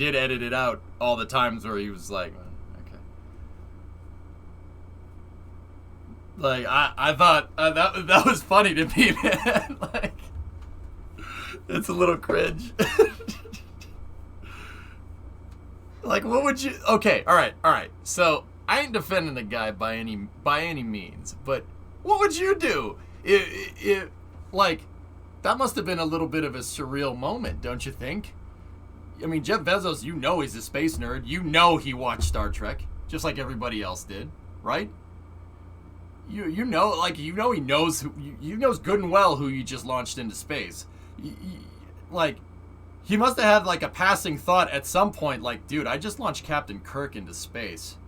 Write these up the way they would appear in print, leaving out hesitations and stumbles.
did edit it out all the times where he was like, okay. Like, I thought that was funny to me, man. Like, it's a little cringe. Like, what would you... Okay, all right. So, I ain't defending the guy by any means, but what would you do? Like, that must have been a little bit of a surreal moment, don't you think? I mean, Jeff Bezos, you know he's a space nerd. You know he watched Star Trek, just like everybody else did, right? You know, like, you know he knows he knows good and well who you just launched into space. Like, he must have had, like, a passing thought at some point, like, dude, I just launched Captain Kirk into space.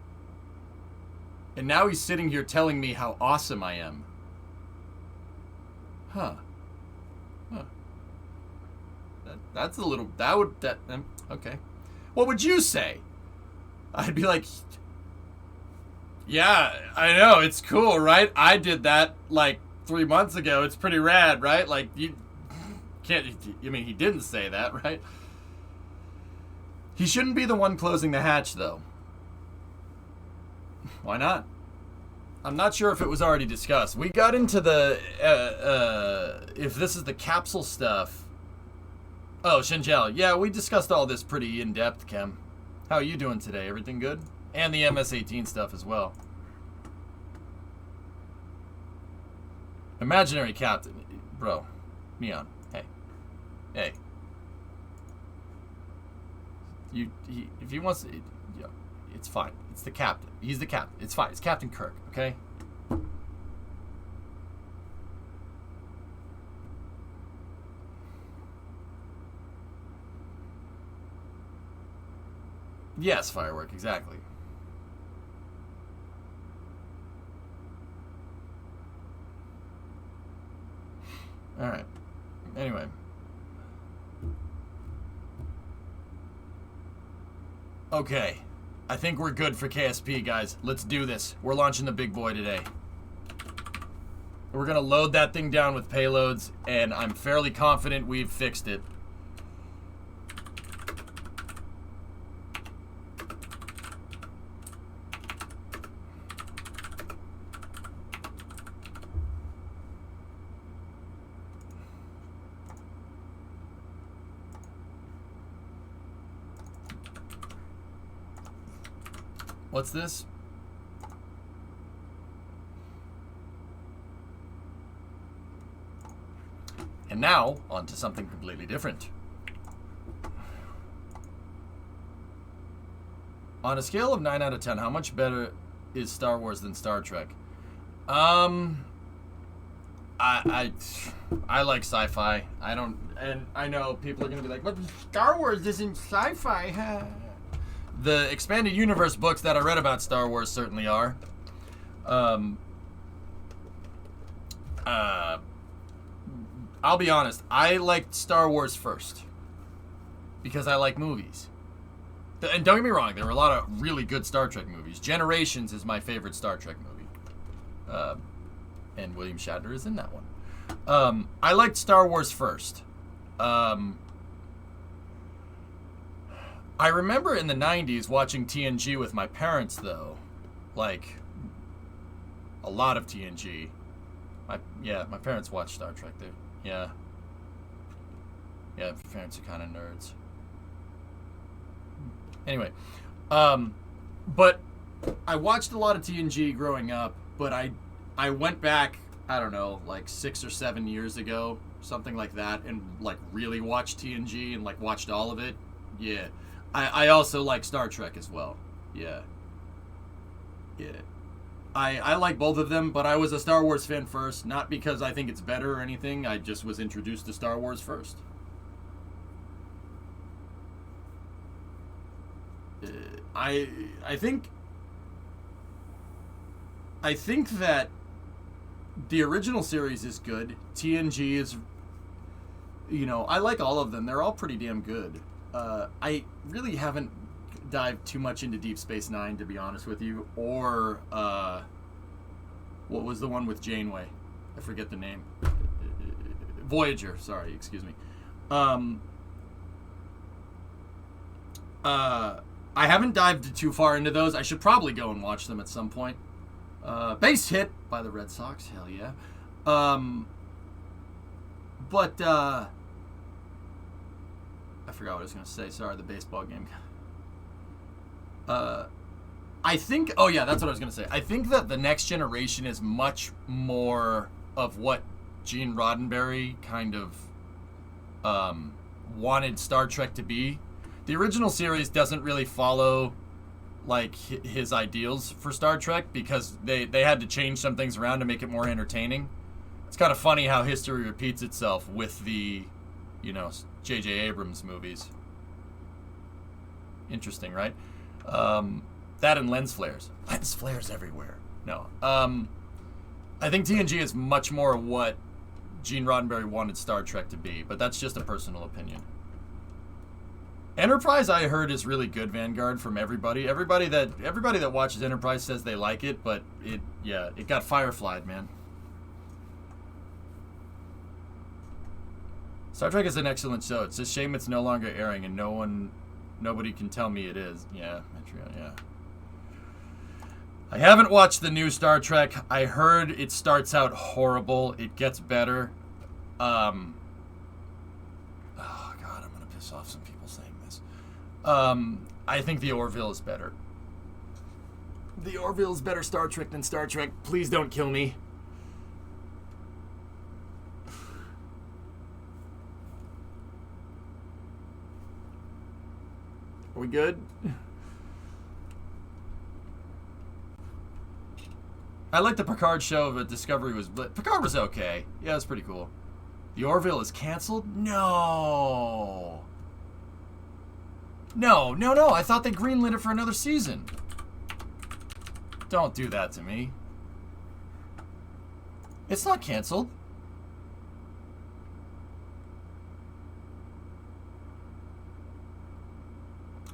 And now he's sitting here telling me how awesome I am. Huh. That's a little... Okay. What would you say? I'd be like... Yeah, I know, it's cool, right? I did that, like, 3 months ago. It's pretty rad, right? Like, you can't... I mean, he didn't say that, right? He shouldn't be the one closing the hatch, though. Why not? I'm not sure if it was already discussed. We got into the... if this is the capsule stuff... Oh, Shinjal. Yeah, we discussed all this pretty in-depth, Kem. How are you doing today? Everything good? And the MS-18 stuff as well. Imaginary captain. Bro. Neon. Hey. If he wants to... it's fine. It's the captain. He's the captain. It's fine. It's Captain Kirk, okay? Yes, Firework, exactly. Alright. Anyway. Okay. I think we're good for KSP, guys. Let's do this. We're launching the big boy today. We're going to load that thing down with payloads, and I'm fairly confident we've fixed it. What's this? And now, on to something completely different. On a scale of 9 out of 10, how much better is Star Wars than Star Trek? I like sci-fi. I don't, and I know people are gonna be like, "But Star Wars isn't sci-fi." The expanded universe books that I read about Star Wars certainly are. I'll be honest, I liked Star Wars first because I like movies. And don't get me wrong, there were a lot of really good Star Trek movies. Generations is my favorite Star Trek movie. And William Shatner is in that one. I liked Star Wars first. I remember in the 90s watching TNG with my parents, though. Like, a lot of TNG. My parents watched Star Trek, dude. Yeah, parents are kind of nerds. Anyway, but I watched a lot of TNG growing up, but I went back, I don't know, like 6 or 7 years ago, something like that, and like really watched TNG and like watched all of it. Yeah. I also like Star Trek as well. Yeah. I like both of them, but I was a Star Wars fan first, not because I think it's better or anything. I just was introduced to Star Wars first. I think that the original series is good. TNG is, I like all of them. They're all pretty damn good. I really haven't dived too much into Deep Space Nine, to be honest with you, or what was the one with Janeway? I forget the name. Voyager. Sorry, excuse me. I haven't dived too far into those. I should probably go and watch them at some point. Base hit by the Red Sox. Hell yeah. But I forgot what I was going to say. Sorry, the baseball game. I think... Oh, yeah, that's what I was going to say. I think that the next generation is much more of what Gene Roddenberry kind of wanted Star Trek to be. The original series doesn't really follow like his ideals for Star Trek because they had to change some things around to make it more entertaining. It's kind of funny how history repeats itself with the, J.J. Abrams movies. Interesting, right? That and lens flares. Lens flares everywhere. No. I think TNG is much more what Gene Roddenberry wanted Star Trek to be, but that's just a personal opinion. Enterprise, I heard, is really good, Vanguard, from everybody. Everybody that watches Enterprise says they like it, but it got fireflied, man. Star Trek is an excellent show. It's a shame it's no longer airing, and nobody can tell me it is. Yeah, yeah. I haven't watched the new Star Trek. I heard it starts out horrible. It gets better. Oh God, I'm gonna piss off some people saying this. I think the Orville is better. The Orville is better Star Trek than Star Trek. Please don't kill me. Are we good? I like the Picard show, but Discovery was... Picard was okay. Yeah, it was pretty cool. The Orville is canceled? No. No. I thought they greenlit it for another season. Don't do that to me. It's not canceled.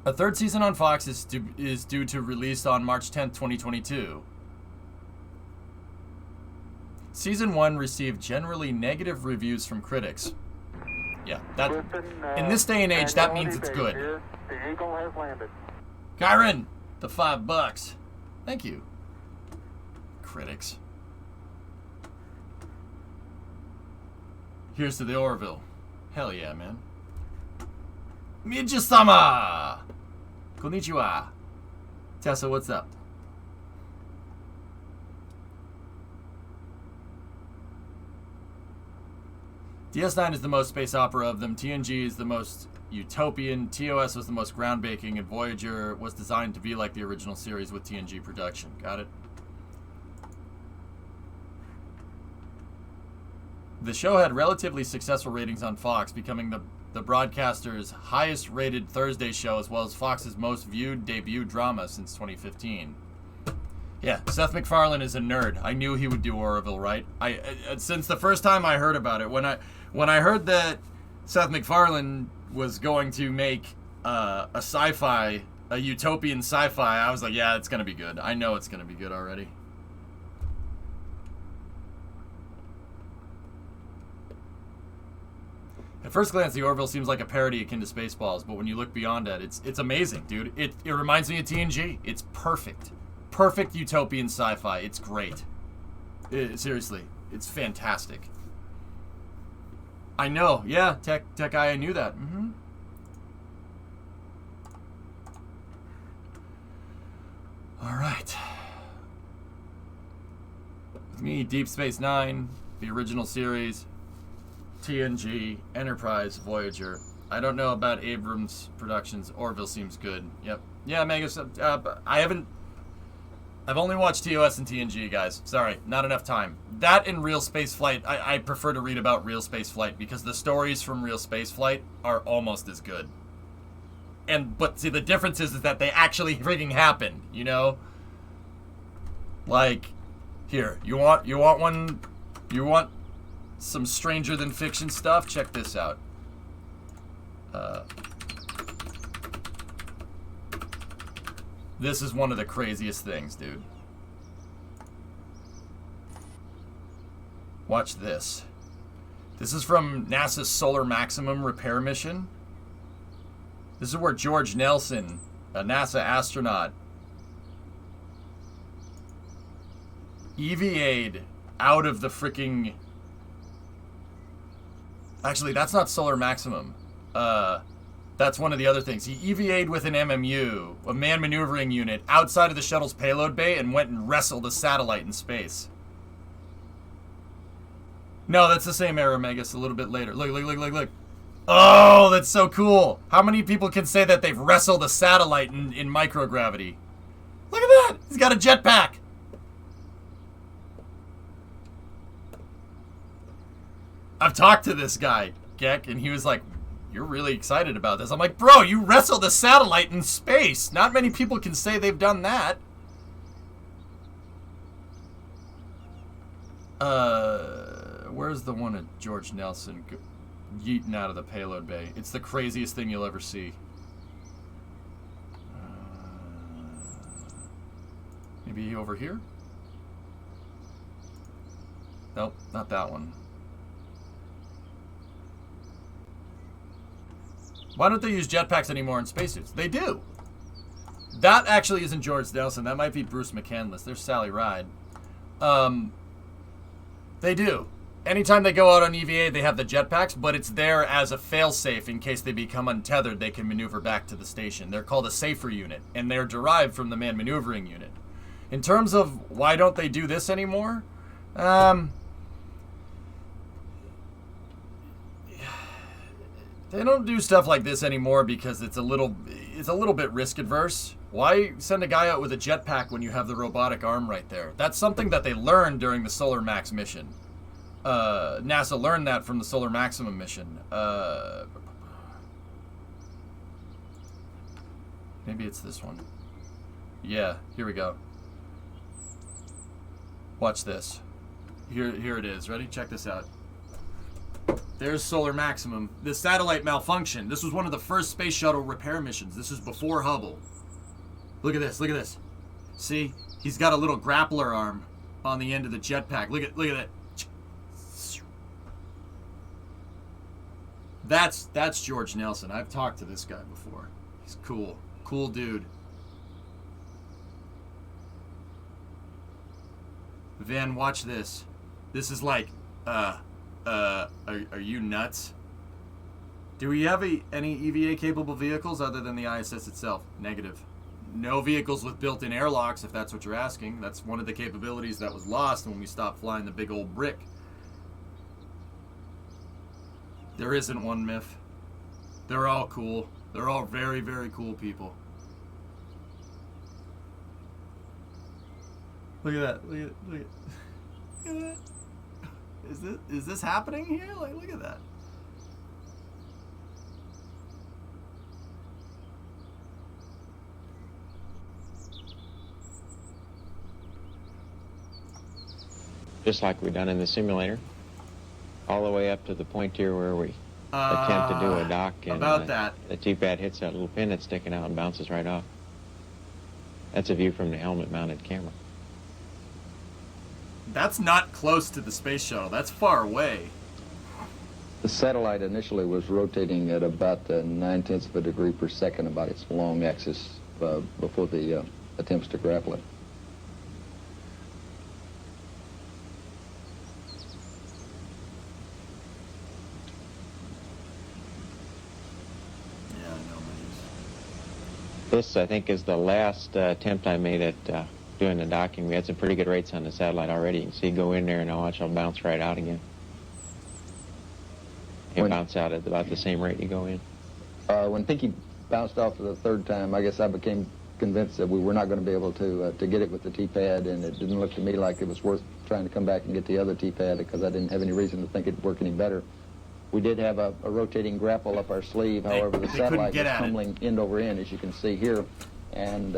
A third season on Fox is due to release on March 10th, 2022. Season 1 received generally negative reviews from critics. Yeah, that in this day and age, that means it's good. The Eagle has landed. Kyron, the $5. Thank you. Critics. Here's to the Orville. Hell yeah, man. Miji-sama! Konnichiwa. Tessa, what's up? DS9 is the most space opera of them. TNG is the most utopian. TOS was the most groundbreaking, and Voyager was designed to be like the original series with TNG production. Got it? The show had relatively successful ratings on Fox, becoming the broadcaster's highest rated Thursday show, as well as Fox's most viewed debut drama since 2015. Yeah, Seth MacFarlane is a nerd. I knew he would do Orville, right? I since the first time I heard about it, when I heard that Seth MacFarlane was going to make a utopian sci-fi, I was like, yeah, it's gonna be good. I know it's gonna be good already. At first glance, the Orville seems like a parody akin to Spaceballs, but when you look beyond that, it's amazing, dude. It reminds me of TNG. It's perfect. Perfect utopian sci-fi. It's great. Seriously, it's fantastic. I know. Yeah, tech guy, I knew that. Mm-hmm. All right. With me, Deep Space Nine, the original series, TNG, Enterprise, Voyager. I don't know about Abrams Productions. Orville seems good. Yep. Yeah, I've only watched TOS and TNG, guys. Sorry, not enough time. That and Real Space Flight, I prefer to read about Real Space Flight because the stories from Real Space Flight are almost as good. But see, the difference is that they actually freaking happen, you know? Like, here, you want some stranger than fiction stuff? Check this out. This is one of the craziest things, dude. Watch this. This is from NASA's Solar Maximum repair mission. This is where George Nelson, a NASA astronaut, EVA'd out of the freaking... Actually, that's not solar maximum. That's one of the other things. He EVA'd with an MMU, a man maneuvering unit, outside of the shuttle's payload bay and went and wrestled a satellite in space. No, that's the same era, Megas, a little bit later. Look. Oh, that's so cool. How many people can say that they've wrestled a satellite in microgravity? Look at that. He's got a jetpack. I've talked to this guy, Gek, and he was like, you're really excited about this. I'm like, bro, you wrestled a satellite in space. Not many people can say they've done that. Where's the one at George Nelson yeeting out of the payload bay? It's the craziest thing you'll ever see. Maybe over here? Nope, not that one. Why don't they use jetpacks anymore in spacesuits? They do. That actually isn't George Nelson. That might be Bruce McCandless. There's Sally Ride. They do. Anytime they go out on EVA, they have the jetpacks, but it's there as a failsafe in case they become untethered. They can maneuver back to the station. They're called a safer unit, and they're derived from the man maneuvering unit. In terms of why don't they do this anymore? They don't do stuff like this anymore because it's a little bit risk adverse. Why send a guy out with a jetpack when you have the robotic arm right there? That's something that they learned during the Solar Max mission. NASA learned that from the Solar Maximum mission. Maybe it's this one. Yeah, here we go. Watch this. Here it is. Ready? Check this out. There's Solar Maximum. The satellite malfunctioned. This was one of the first space shuttle repair missions. This is before Hubble. Look at this. Look at this. See? He's got a little grappler arm on the end of the jetpack. Look at that. That's George Nelson. I've talked to this guy before. He's cool. Cool dude. Van, watch this. This is like, are you nuts? Do we have any EVA-capable vehicles other than the ISS itself? Negative. No vehicles with built-in airlocks, if that's what you're asking. That's one of the capabilities that was lost when we stopped flying the big old brick. There isn't one, Myth. They're all cool. They're all very, very cool people. Look at that. Look at that. Is this happening here? Like, look at that. Just like we done in the simulator, all the way up to the point here where we attempt to do a dock, and that. The T-pad hits that little pin that's sticking out and bounces right off. That's a view from the helmet-mounted camera. That's not close to the space shuttle. That's far away. The satellite initially was rotating at about 9/10 of a degree per second about its long axis before the attempts to grapple it. Yeah, I know, man. This, I think, is the last attempt I made at doing the docking. We had some pretty good rates on the satellite already. You can see go in there and I'll watch it'll bounce right out again. It'll bounce out at about the same rate you go in. When Pinky bounced off for the third time, I guess I became convinced that we were not going to be able to get it with the T-pad, and it didn't look to me like it was worth trying to come back and get the other T-pad because I didn't have any reason to think it'd work any better. We did have a rotating grapple up our sleeve, however, the satellite was tumbling end over end, as you can see here, and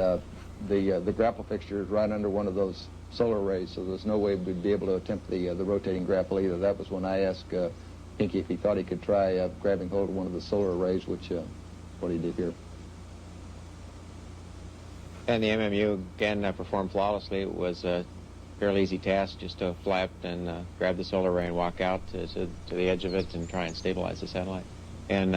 the grapple fixture is right under one of those solar arrays, so there's no way we'd be able to attempt the rotating grapple either. That was when I asked Pinky if he thought he could try grabbing hold of one of the solar arrays, which what he did here. And the MMU, again, performed flawlessly. It was a fairly easy task just to fly up and grab the solar array and walk out to the edge of it and try and stabilize the satellite. And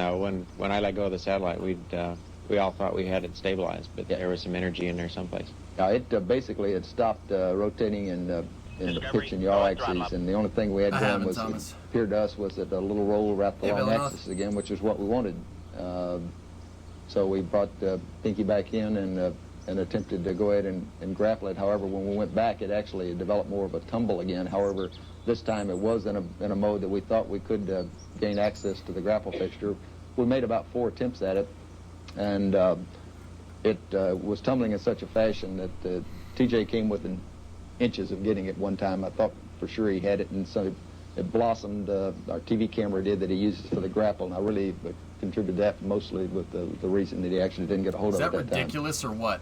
when I let go of the satellite, we all thought we had it stabilized, but there was some energy in there someplace. It basically had stopped rotating in the pitch and yaw axes, and the only thing we had going was, it appeared to us, was that a little roll wrapped the long axis again, which is what we wanted. So we brought Pinky back in and attempted to go ahead and grapple it. However, when we went back, it actually developed more of a tumble again. However, this time it was in a mode that we thought we could gain access to the grapple fixture. We made about 4 attempts at it, and it was tumbling in such a fashion that TJ came within inches of getting it one time. I thought for sure he had it, and so it blossomed. Our TV camera did, that he uses for the grapple, and I really contributed that mostly with the reason that he actually didn't get a hold of it at that time. Is that ridiculous or what?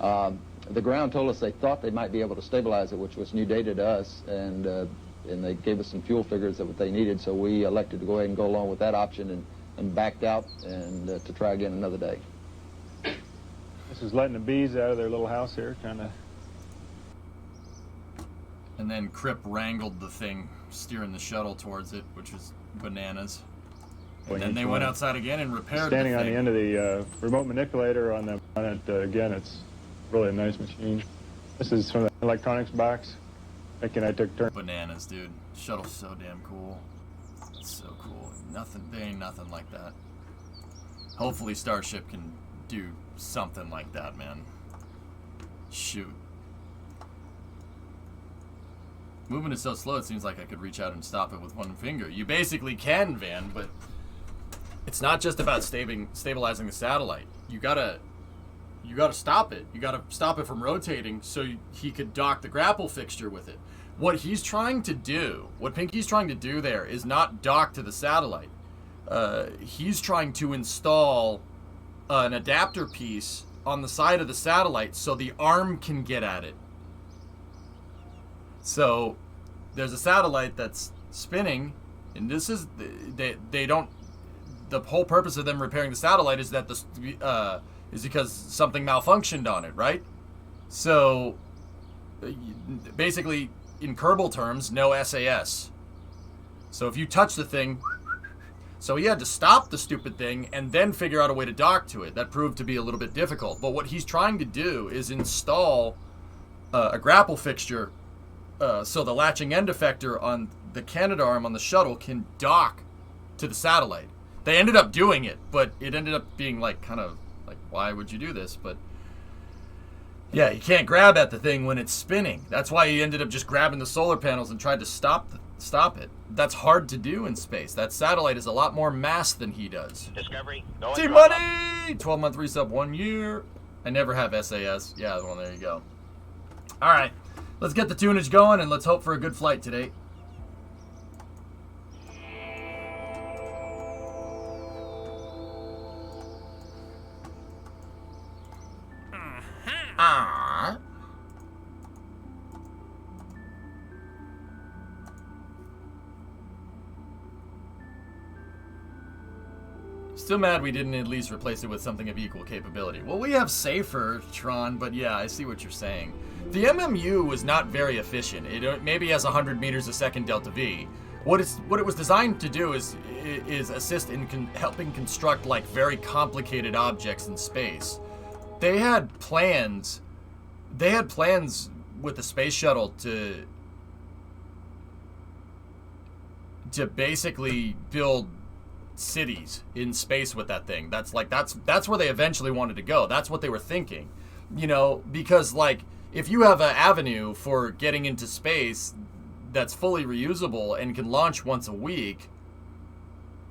The ground told us they thought they might be able to stabilize it, which was new data to us, and they gave us some fuel figures of what they needed, so we elected to go ahead and go along with that option and backed out and to try again another day. This is letting the bees out of their little house here, kind of. And then Crip wrangled the thing, steering the shuttle towards it, which was bananas. And then they went outside again and repaired Standing the thing. on the end of the remote manipulator on it, again, it's really a nice machine. This is from the electronics box. Thinking I took turns. Bananas, dude. Shuttle's so damn cool. It's so cool. There ain't nothing like that. Hopefully Starship can do something like that, man. Shoot. Movement is so slow, it seems like I could reach out and stop it with one finger. You basically can, Van, but it's not just about stabilizing the satellite. You gotta stop it. You gotta stop it from rotating so he could dock the grapple fixture with it. What Pinky's trying to do there is not dock to the satellite. He's trying to install an adapter piece on the side of the satellite so the arm can get at it. So there's a satellite that's spinning, and this is they don't. The whole purpose of them repairing the satellite is that is because something malfunctioned on it, right? So basically, in Kerbal terms, no SAS. So if you touch the thing, so he had to stop the stupid thing and then figure out a way to dock to it. That proved to be a little bit difficult. But what he's trying to do is install a grapple fixture so the latching end effector on the Canadarm on the shuttle can dock to the satellite. They ended up doing it, but it ended up being kind of like, why would you do this? But yeah, you can't grab at the thing when it's spinning. That's why he ended up just grabbing the solar panels and tried to stop it. That's hard to do in space. That satellite is a lot more mass than he does. Discovery. T-Money! 12-month resub, 1 year. I never have SAS. Yeah, well, there you go. All right. Let's get the tunage going, and let's hope for a good flight today. Still mad we didn't at least replace it with something of equal capability. Well, we have safer, Tron, but yeah, I see what you're saying. The MMU was not very efficient. It maybe has 100 meters a second delta V. What it was designed to do is assist in helping construct very complicated objects in space. They had plans with the space shuttle to basically build cities in space with that thing. That's where they eventually wanted to go. That's what they were thinking. Because if you have an avenue for getting into space that's fully reusable and can launch once a week,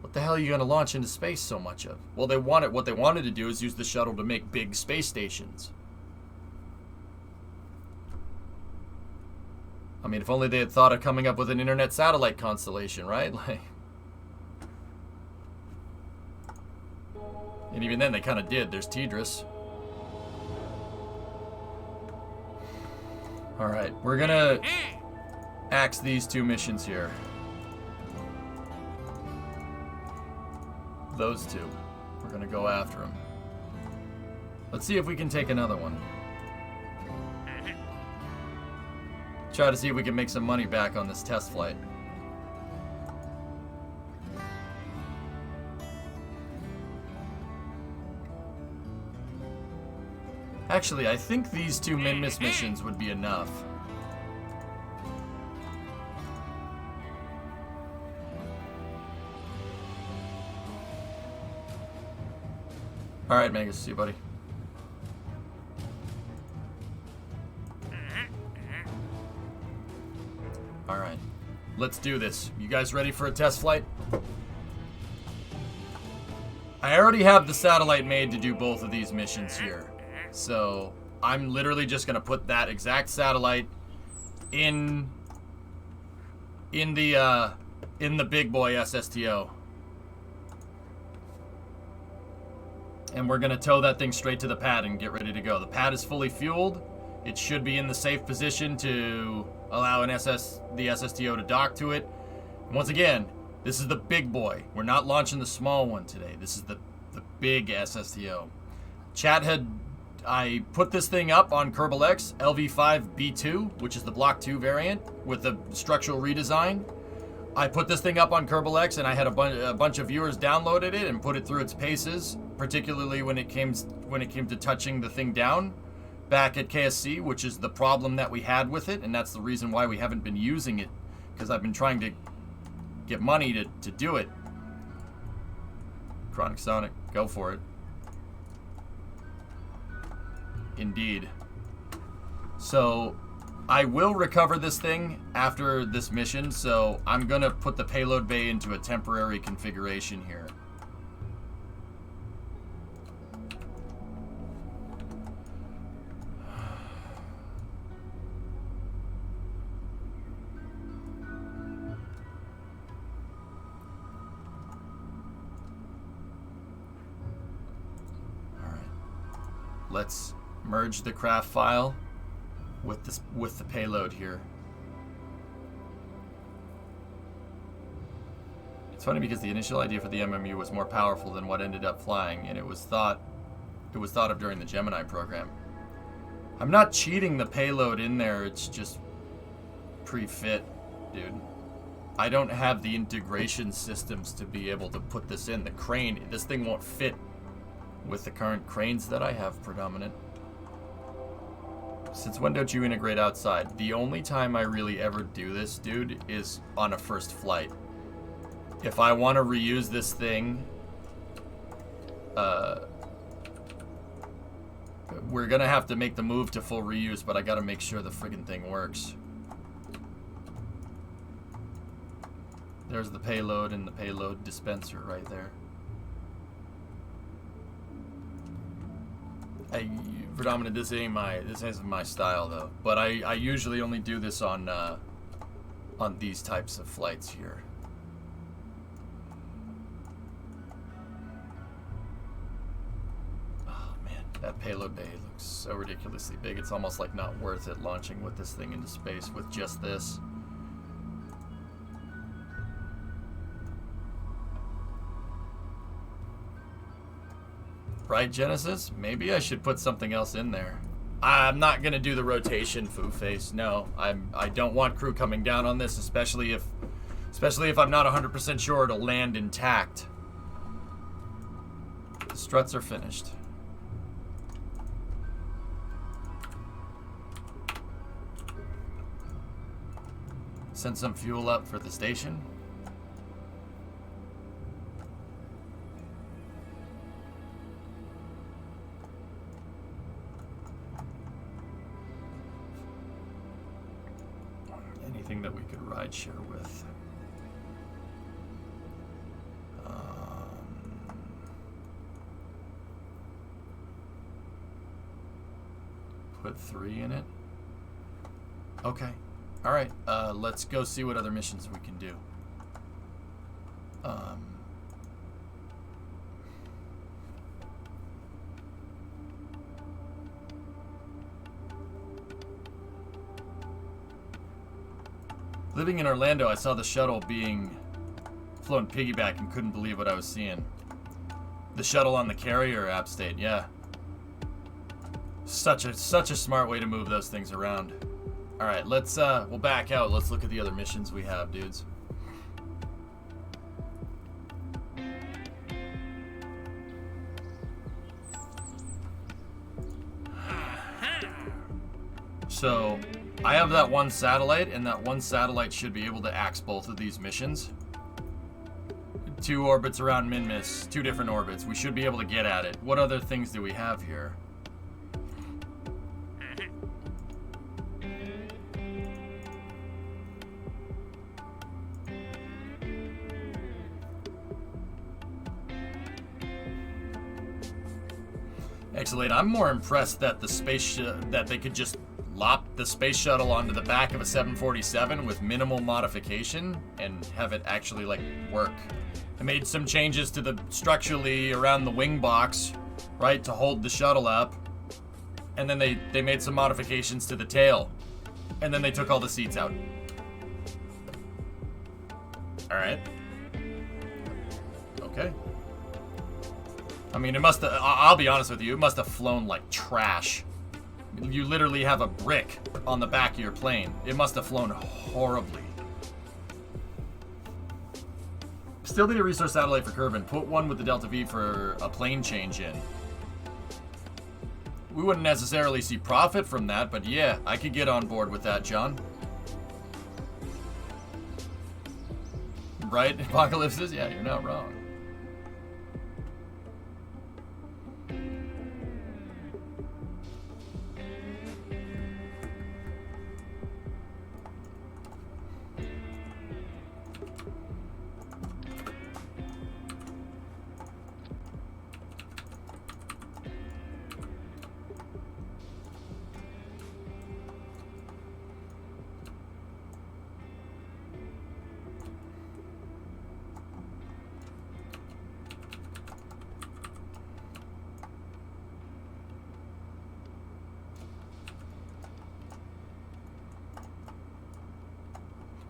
what the hell are you going to launch into space so much of? Well, what they wanted to do is use the shuttle to make big space stations. I mean, if only they had thought of coming up with an internet satellite constellation, right? And even then, they kind of did. There's Tidris. All right, we're gonna axe these 2 missions here. Those 2. We're gonna go after them. Let's see if we can take another one. Try to see if we can make some money back on this test flight. Actually, I think these 2 min-miss missions would be enough. Alright, Megas, see you, buddy. Alright. Let's do this. You guys ready for a test flight? I already have the satellite made to do both of these missions here. So, I'm literally just going to put that exact satellite in the big boy SSTO. And we're going to tow that thing straight to the pad and get ready to go. The pad is fully fueled. It should be in the safe position to allow the SSTO to dock to it. And once again, this is the big boy. We're not launching the small one today. This is the big SSTO. I put this thing up on Kerbal X LV5B2, which is the Block 2 variant with the structural redesign. I put this thing up on Kerbal X, and I had a bunch of viewers downloaded it and put it through its paces, particularly when it came to touching the thing down back at KSC, which is the problem that we had with it, and that's the reason why we haven't been using it, because I've been trying to get money to do it. Chronic Sonic, go for it. Indeed. So, I will recover this thing after this mission, so I'm going to put the payload bay into a temporary configuration here. Alright. Let's merge the craft file with the payload here. It's funny because the initial idea for the MMU was more powerful than what ended up flying, and it was thought of during the Gemini program. I'm not cheating the payload in there, it's just pre-fit, dude. I don't have the integration systems to be able to put this in. The crane, this thing won't fit with the current cranes that I have predominant. Since when don't you integrate outside? The only time I really ever do this, dude, is on a first flight. If I want to reuse this thing, we're gonna have to make the move to full reuse, but I gotta make sure the friggin' thing works. There's the payload and the payload dispenser right there. Predominant, this isn't my style though, but I usually only do this on these types of flights here. Oh man, that payload bay looks so ridiculously big. It's almost like not worth it launching with this thing into space with just this. Right, Genesis? Maybe I should put something else in there. I'm not gonna do the rotation foo face. No, I don't want crew coming down on this, especially if I'm not 100% sure it'll land intact. The struts are finished. Send some fuel up for the station. Anything that we could ride share with. Put 3 in it. Okay. All right. Let's go see what other missions we can do. Living in Orlando, I saw the shuttle being flown piggyback and couldn't believe what I was seeing. The shuttle on the carrier app state, yeah. Such a smart way to move those things around. All right, let's we'll back out. Let's look at the other missions we have, dudes. So, I have that one satellite, and that one satellite should be able to axe both of these missions. 2 orbits around Minmus, 2 different orbits. We should be able to get at it. What other things do we have here? Excellent. I'm more impressed that that they could just lop the space shuttle onto the back of a 747 with minimal modification and have it actually like work. I made some changes to the structurally around the wing box, right, to hold the shuttle up, and then they made some modifications to the tail, and then they took all the seats out. All right. Okay. I mean, it must have, I'll be honest with you, it must have flown like trash. You literally have a brick on the back of your plane. It must have flown horribly. Still need a resource satellite for Kerbin. Put one with the Delta V for a plane change in. We wouldn't necessarily see profit from that, but yeah, I could get on board with that, John. Right? Apocalypses? Yeah, you're not wrong.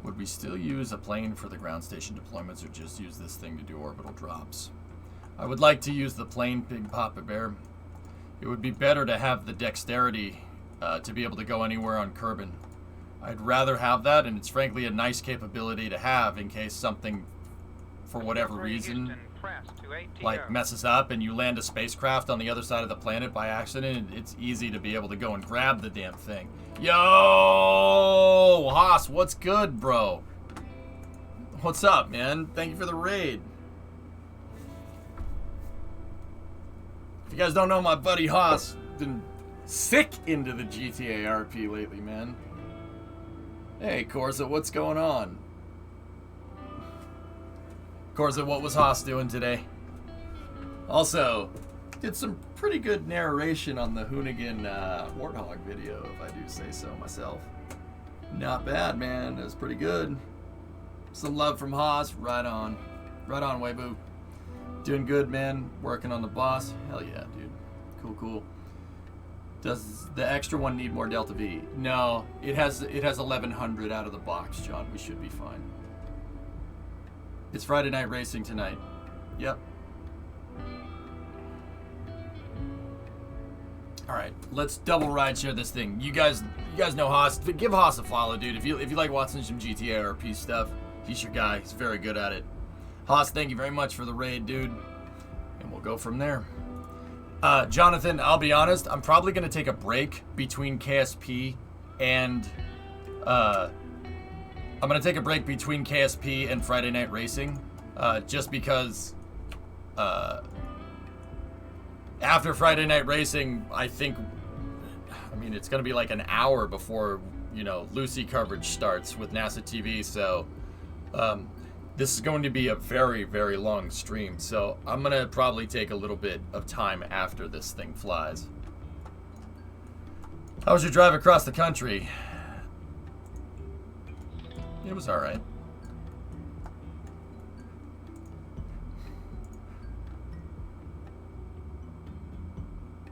Would we still use a plane for the ground station deployments or just use this thing to do orbital drops? I would like to use the plane, Big Papa Bear. It would be better to have the dexterity to be able to go anywhere on Kerbin. I'd rather have that, and it's frankly a nice capability to have in case something, for whatever reason, like messes up and you land a spacecraft on the other side of the planet by accident. It's easy to be able to go and grab the damn thing. Yo, Haas, what's good, bro? What's up, man? Thank you for the raid. If you guys don't know, my buddy Haas been sick into the GTA RP lately, man. Hey, Corsa, what's going on? Corsa, what was Haas doing today? Also, did some pretty good narration on the Hoonigan Warthog video, if I do say so myself. Not bad, man. It was pretty good. Some love from Haas. Right on. Right on, Weibo. Doing good, man. Working on the boss. Hell yeah, dude. Cool, cool. Does the extra one need more Delta V? No, it has 1100 out of the box, John. We should be fine. It's Friday night racing tonight. Yep. All right, let's double ride share this thing. You guys know Haas. Give Haas a follow, dude. If you like watching some GTA RP stuff, he's your guy. He's very good at it. Haas, thank you very much for the raid, dude. And we'll go from there. Jonathan, I'll be honest, I'm probably going to take a break between KSP and I'm going to take a break between KSP and Friday Night Racing, just because after Friday Night Racing, I mean, it's going to be like an hour before, Lucy coverage starts with NASA TV, so this is going to be a very, very long stream, so I'm going to probably take a little bit of time after this thing flies. How was your drive across the country? It was alright.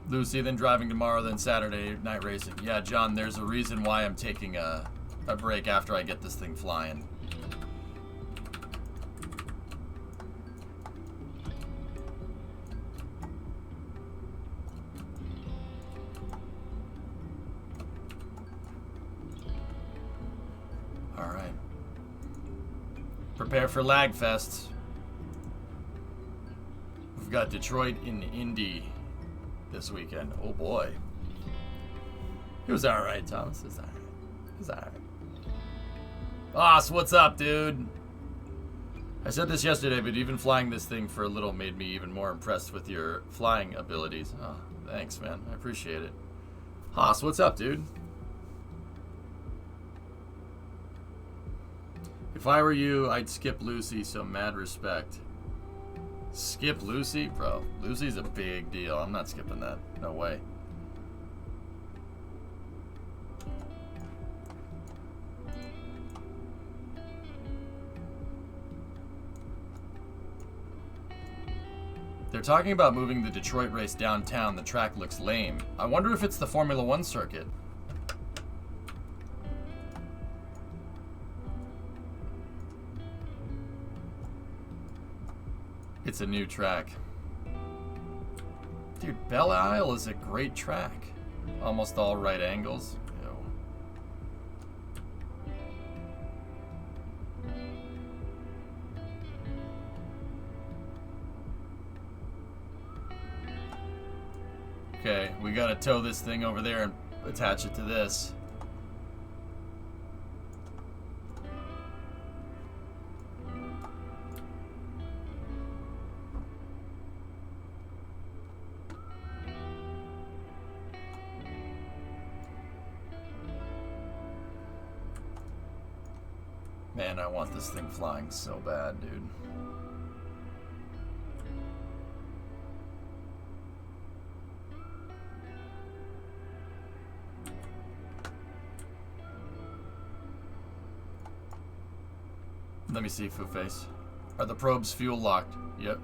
Lucy, then driving tomorrow, then Saturday night racing. Yeah, John, there's a reason why I'm taking a break after I get this thing flying. Alright. Prepare for lag fests. We've got Detroit in Indy this weekend. Oh boy. It was alright, Thomas. It was alright. It was alright. Boss, what's up, dude? I said this yesterday, but even flying this thing for a little made me even more impressed with your flying abilities. Oh, thanks, man. I appreciate it. Haas, what's up, dude? If I were you, I'd skip Lucy, so mad respect. Skip Lucy? Bro, Lucy's a big deal. I'm not skipping that. No way. They're talking about moving the Detroit race downtown. The track looks lame. I wonder if it's the Formula One circuit. It's a new track. Dude, Belle Isle is a great track. Almost all right angles. Ew. Okay, we gotta tow this thing over there and attach it to this. Man, I want this thing flying so bad, dude. Let me see, Foo Face. Are the probes fuel locked? Yep.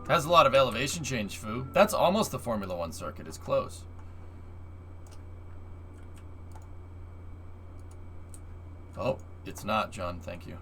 Has a lot of elevation change, Foo. That's almost the Formula One circuit. It's close. Oh, it's not, John. Thank you.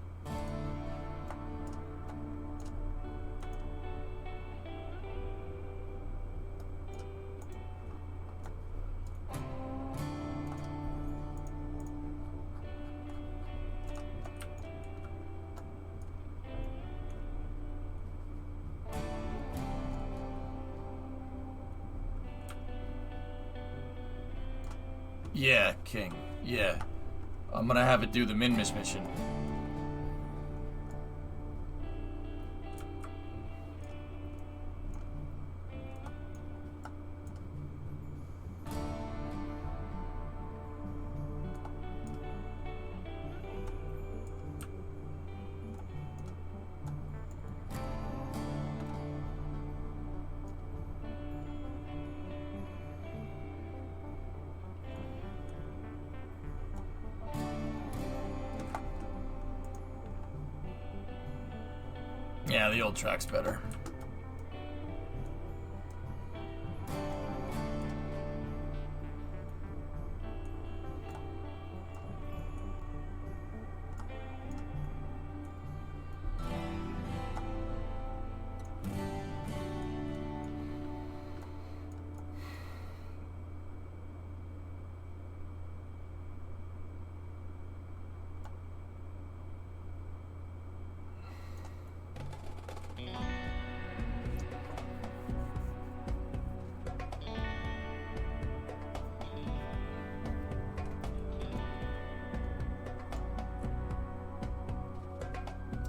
Yeah, King. Yeah. I'm gonna have it do the Minmish mission. Yeah, the old track's better.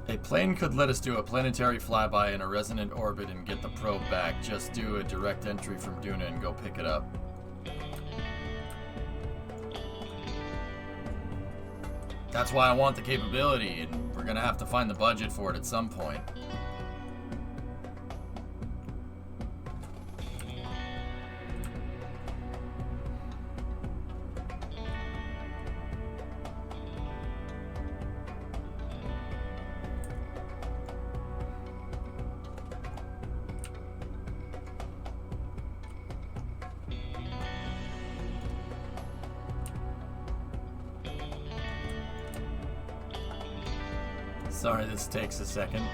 A plane could let us do a planetary flyby in a resonant orbit and get the probe back. Just do a direct entry from Duna and go pick it up. That's why I want the capability, and we're gonna have to find the budget for it at some point. Sorry, this takes a second.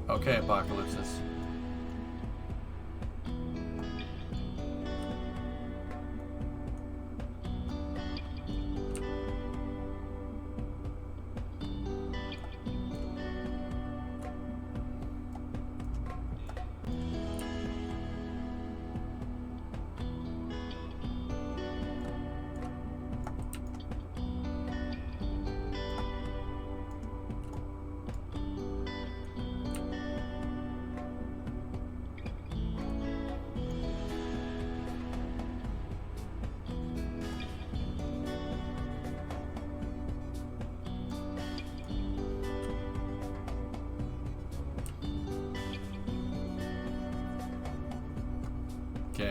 Okay, Apocalypsis.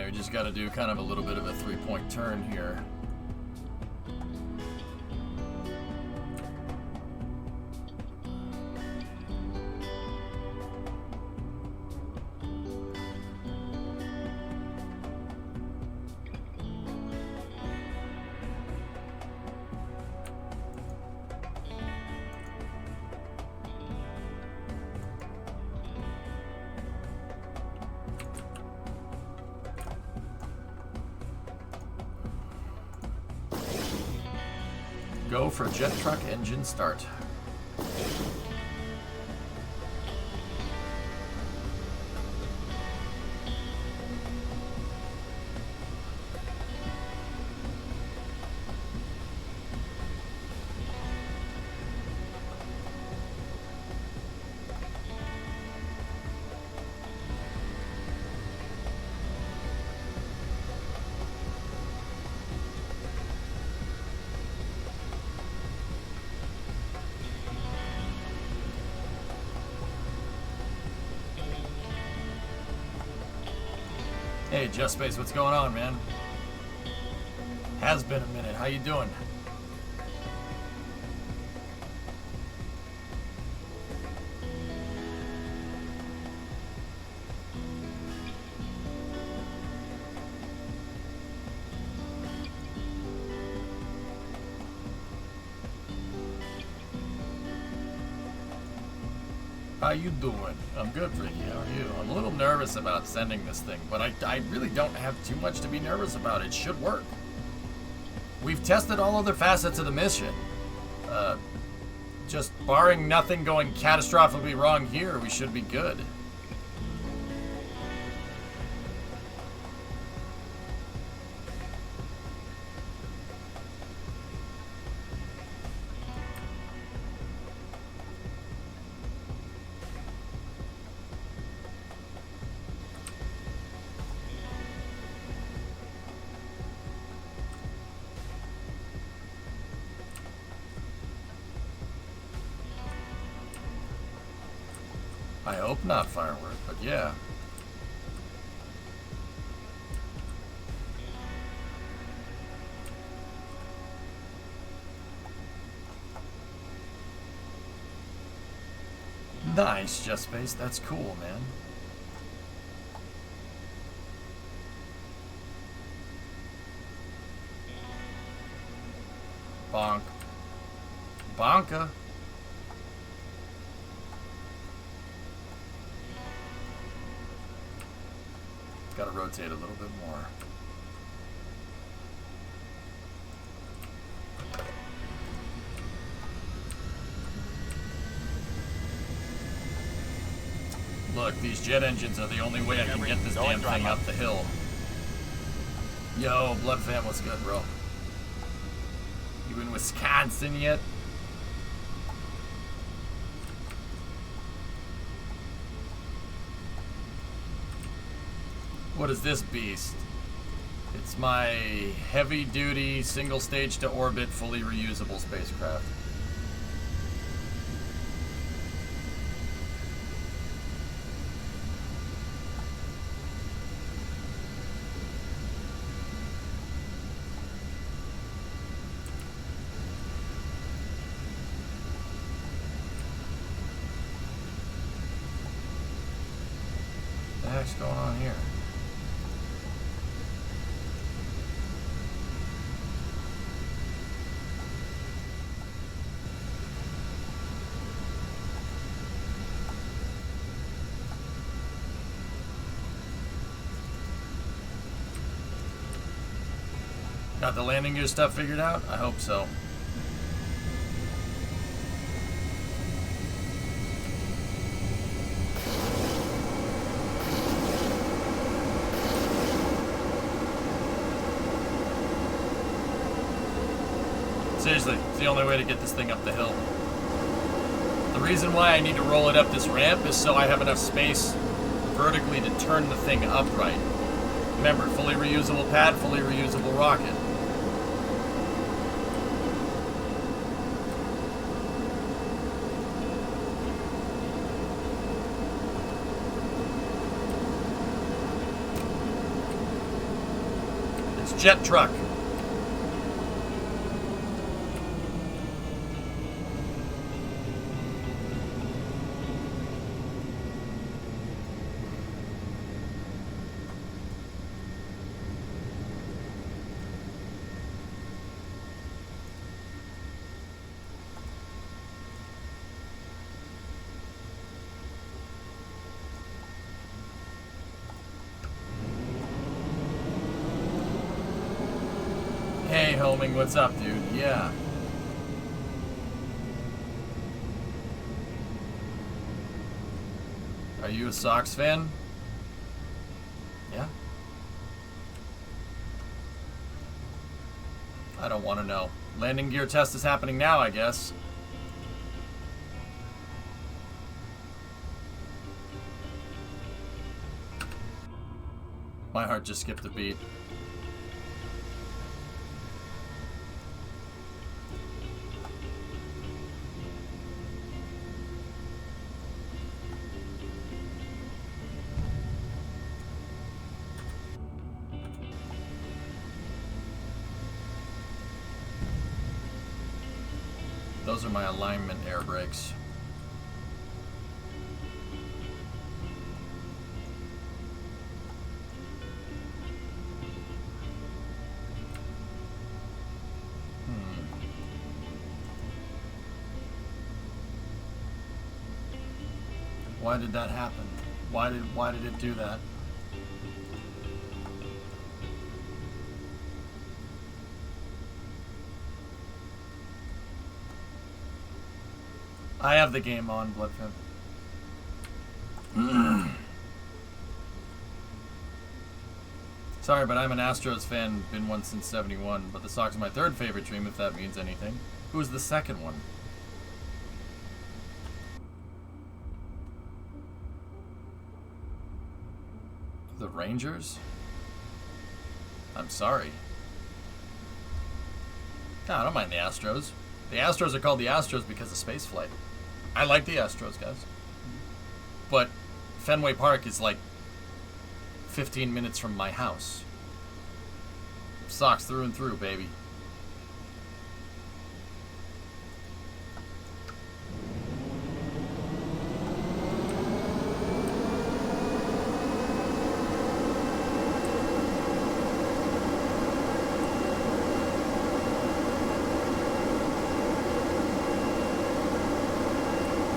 we just got to do kind of a little bit of a 3-point turn here. Go for jet truck engine start. Hey, Just Space, what's going on, man? Has been a minute. How you doing? How you doing? I'm good, Ricky. How are you? I'm a little nervous about sending this thing, but I really don't have too much to be nervous about. It should work. We've tested all other facets of the mission. Just barring nothing going catastrophically wrong here, we should be good. I hope not firework, but yeah. Nice, Just Space. That's cool, man. Bonk. Bonka. Gotta rotate a little bit more. Look, these jet engines are the only way I can get this damn thing up the hill. Yo, Blood Fam, what's good, bro? You in Wisconsin yet? What is this beast? It's my heavy-duty, single-stage-to-orbit, fully reusable spacecraft. What the heck's going on here? Got the landing gear stuff figured out? I hope so. Seriously, it's the only way to get this thing up the hill. The reason why I need to roll it up this ramp is so I have enough space vertically to turn the thing upright. Remember, fully reusable pad, fully reusable rocket. jet truck. Hey, Homing, what's up, dude? Yeah. Are you a Sox fan? Yeah. I don't want to know. Landing gear test is happening now, I guess. My heart just skipped a beat. Those are my alignment air brakes. Why did that happen? Why did it do that? I have the game on, Bloodfin. Sorry, but I'm an Astros fan, been one since '71, but the Sox are my third favorite team, if that means anything. Who's the second one? The Rangers? I'm sorry. No, I don't mind the Astros. The Astros are called the Astros because of spaceflight. I like the Astros, guys. But Fenway Park is like 15 minutes from my house. Sox through and through, baby.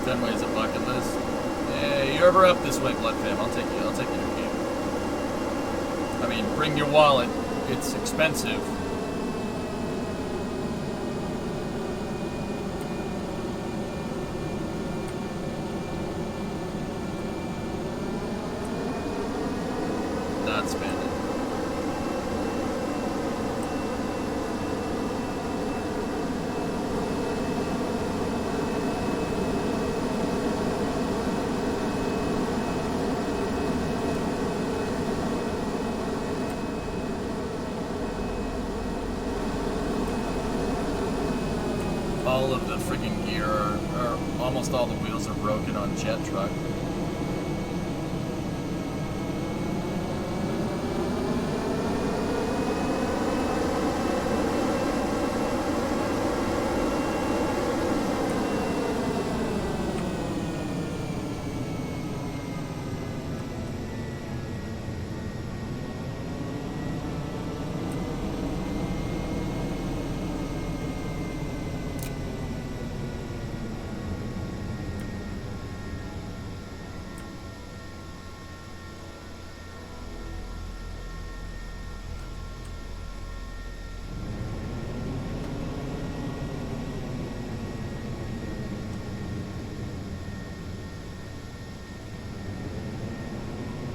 Fenway's a bucket list. Hey, you're ever up this way, Blood Fam? I'll take you to a game. I mean, bring your wallet. It's expensive. Not spend it. All of the freaking gear or almost all the wheels are broken on Jet Truck.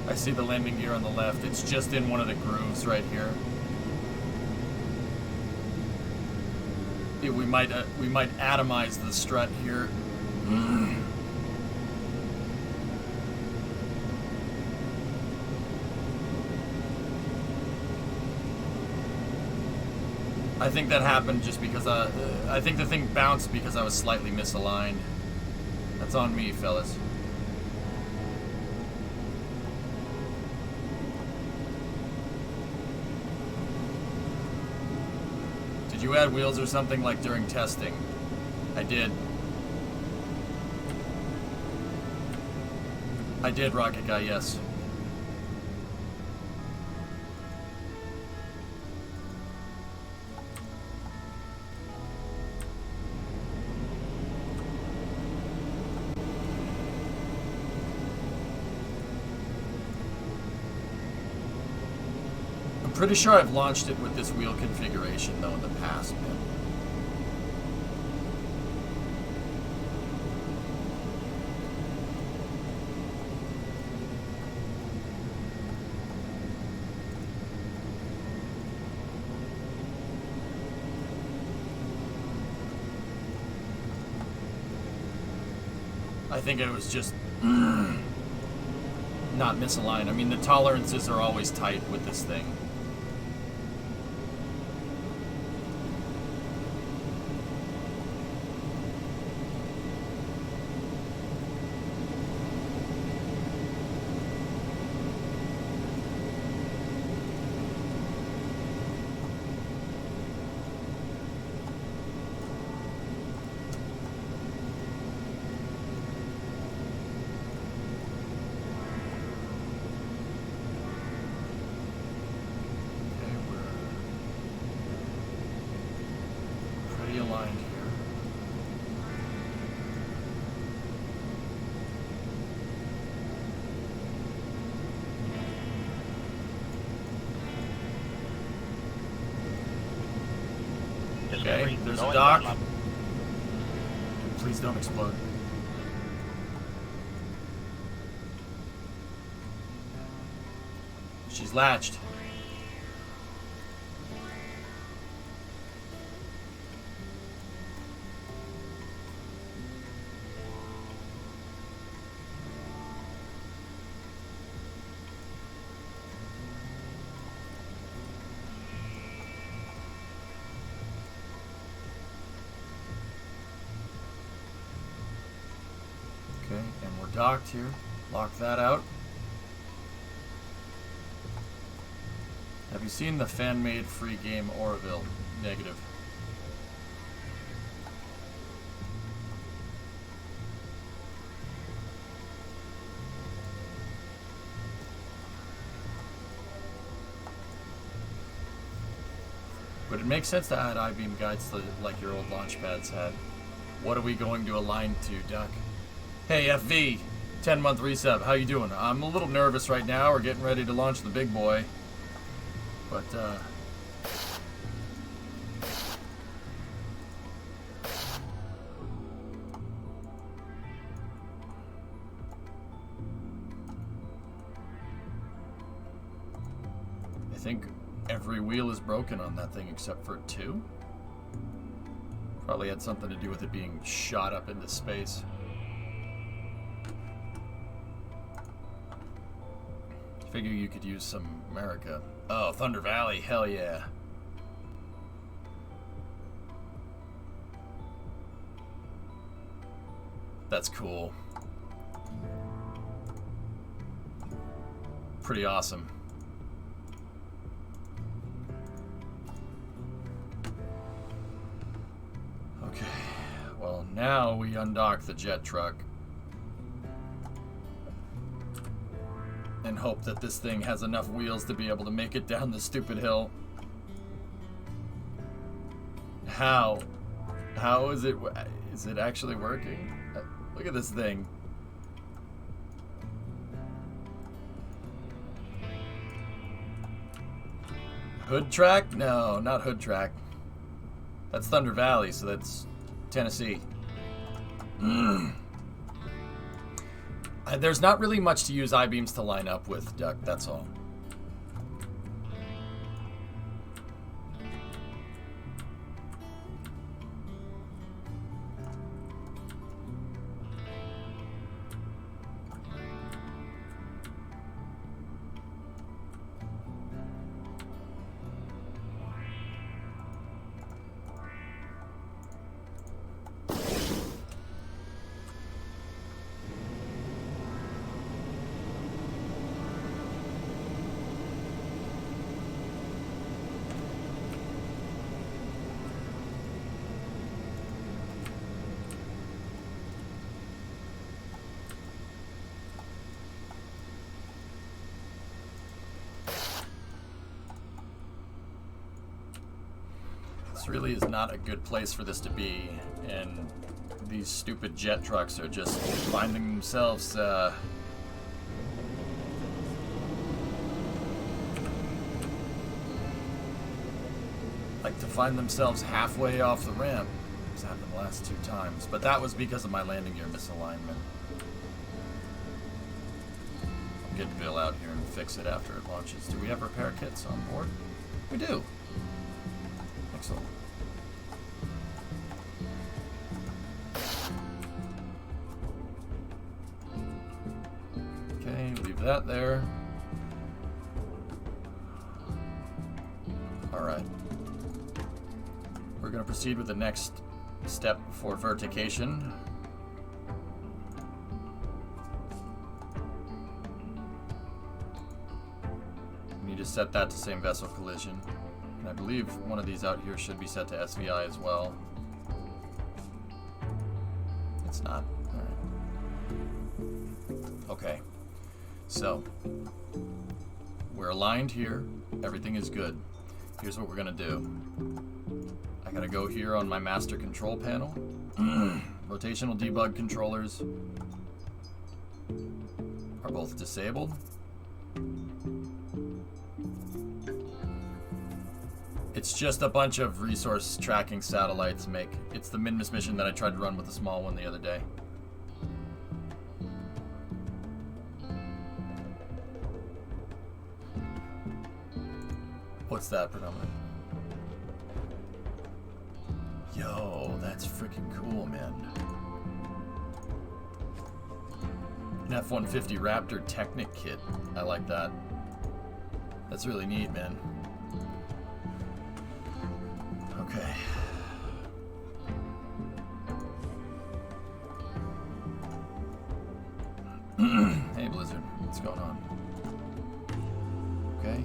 I see the landing gear on the left. It's just in one of the grooves right here. Yeah, we might atomize the strut here. I think that happened just because I think the thing bounced because I was slightly misaligned. That's on me, fellas. you add wheels or something like during testing? I did. I did, Rocket Guy, yes. I'm pretty sure I've launched it with this wheel configuration, though, in the past, man. I think it was just not misaligned. I mean, the tolerances are always tight with this thing. Okay, there's a dock. Please don't explode. She's latched. Okay, and we're docked here. Lock that out. Have you seen the fan-made free game Oroville? Negative. But it makes sense to add I-beam guides to, like your old launch pads had. What are we going to align to, Duck? Hey, FV, 10-month resub. How you doing? I'm a little nervous right now. We're getting ready to launch the big boy. But, I think every wheel is broken on that thing except for 2. Probably had something to do with it being shot up into space. Figure you could use some America. Oh, Thunder Valley, hell yeah. That's cool. Pretty awesome. Okay, well now we undock the jet truck. And hope that this thing has enough wheels to be able to make it down the stupid hill. How is it actually working? Look at this thing. Hood track? No, not hood track. That's Thunder Valley, so that's Tennessee. There's not really much to use I-beams to line up with, Duck, that's all. This really is not a good place for this to be, and these stupid jet trucks are just finding themselves, like to find themselves halfway off the ramp. It's happened the last 2 times, but that was because of my landing gear misalignment. I'll get Bill out here and fix it after it launches. Do we have repair kits on board? We do. Excellent. Okay, leave that there. Alright. We're going to proceed with the next step for vertication. We need to set that to same vessel collision. And I believe one of these out here should be set to SVI as well. It's not. Alright. Okay. So, we're aligned here. Everything is good. Here's what we're gonna do. I gotta go here on my master control panel. Rotational debug controllers are both disabled. It's just a bunch of resource tracking satellites make. It's the Minmus mission that I tried to run with the small one the other day. What's that, predominant? Yo, that's freaking cool, man. An F-150 Raptor Technic kit. I like that. That's really neat, man. Okay. Hey, Blizzard. What's going on? Okay.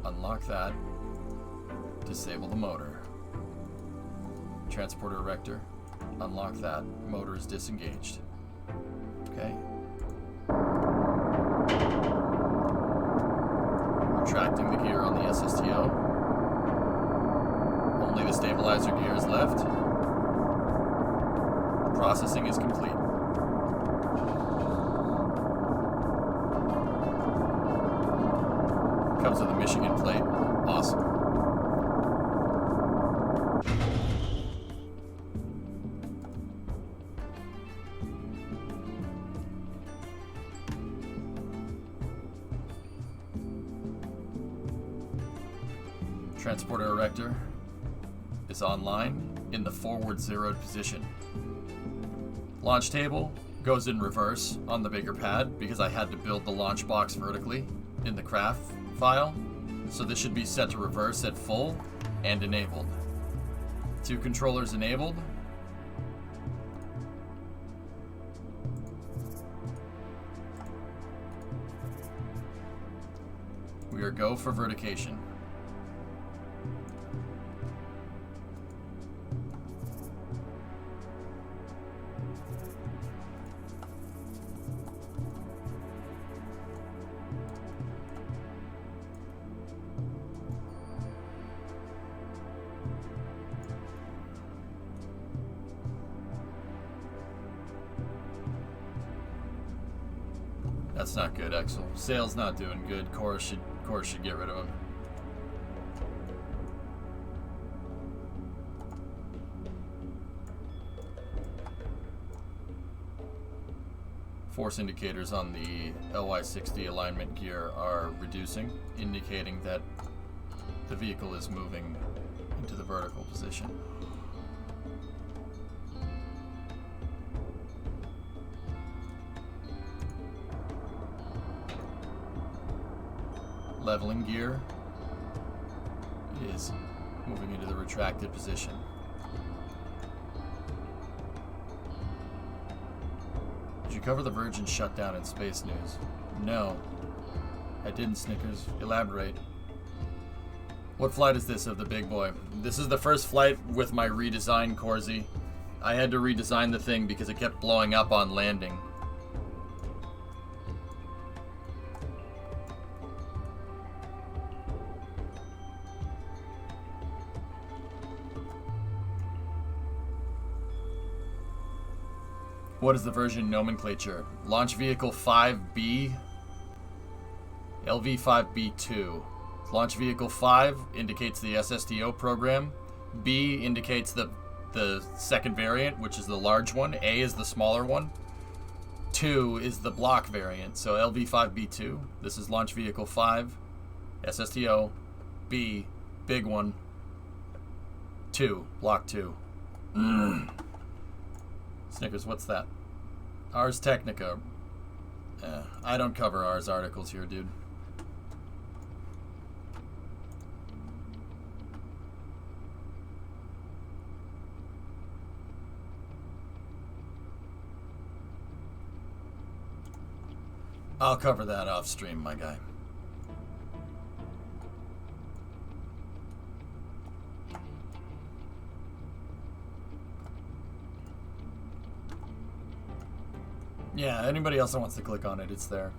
Unlock that. Disable the motor. Transporter erector. Unlock that. Motor is disengaged. Okay. Retracting the gear on the SSTO. Only the stabilizer gear is left. Processing is complete. Comes with a Michigan plate. Awesome. Transporter erector is online in the forward zeroed position. Launch table goes in reverse on the bigger pad because I had to build the launch box vertically in the craft file. So this should be set to reverse at full and enabled. 2 controllers enabled. We are go for vertication. That's not good, Axel. Sail's not doing good. Chorus should get rid of him. Force indicators on the LY60 alignment gear are reducing, indicating that the vehicle is moving into the vertical position. Leveling gear is moving into the retracted position. Did you cover the Virgin shutdown in Space News? No. I didn't, Snickers. Elaborate. What flight is this of the big boy? This is the first flight with my redesigned Corsi. I had to redesign the thing because it kept blowing up on landing. What is the version nomenclature? Launch Vehicle 5B, LV5B2. Launch Vehicle 5 indicates the SSTO program. B indicates the second variant, which is the large one. A is the smaller one. 2 is the block variant. So LV5B2. This is Launch Vehicle 5, SSTO. B, big one. 2, block 2. Snickers, what's that? Ars Technica. I don't cover Ars articles here, dude. I'll cover that off stream, my guy. Yeah, anybody else that wants to click on it, it's there.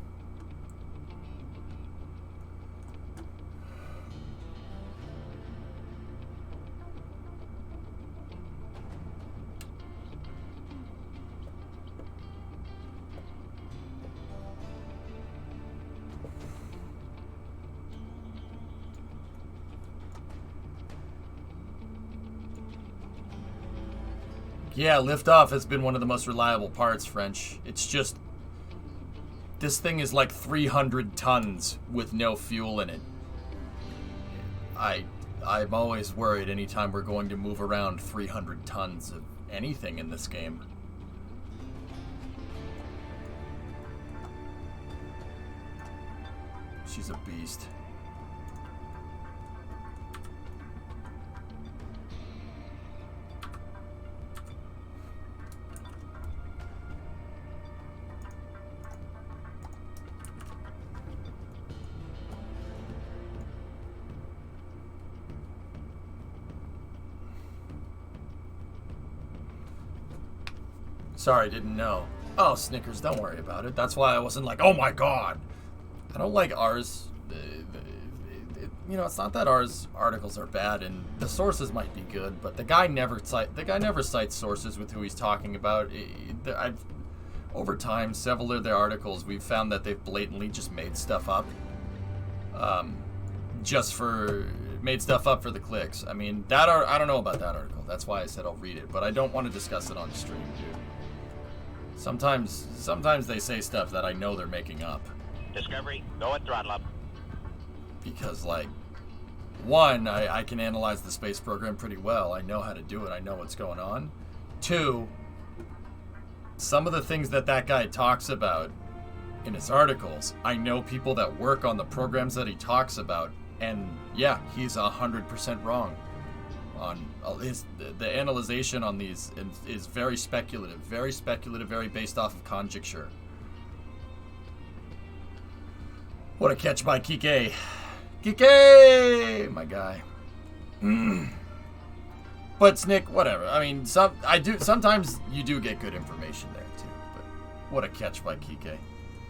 Yeah, liftoff has been one of the most reliable parts, French. It's just, this thing is like 300 tons with no fuel in it. I'm always worried anytime we're going to move around 300 tons of anything in this game. She's a beast. Sorry, didn't know. Oh, Snickers, don't worry about it. That's why I wasn't like, oh my god. I don't like Ars. You know, it's not that Ars articles are bad, and the sources might be good, but the guy never cites sources with who he's talking about. Over time, several of their articles, we've found that they've blatantly just made stuff up. Made stuff up for the clicks. I mean, I don't know about that article. That's why I said I'll read it, but I don't want to discuss it on stream, dude. Sometimes they say stuff that I know they're making up. Discovery, go at throttle up. Because, like, one, I can analyze the space program pretty well. I know how to do it. I know what's going on. Two, some of the things that guy talks about in his articles, I know people that work on the programs that he talks about, and yeah, he's 100% wrong. The analyzation on these is very speculative, very based off of conjecture. What a catch by Kike. Kike, my guy. But Snick, whatever. I mean, sometimes you do get good information there too. But what a catch by Kike.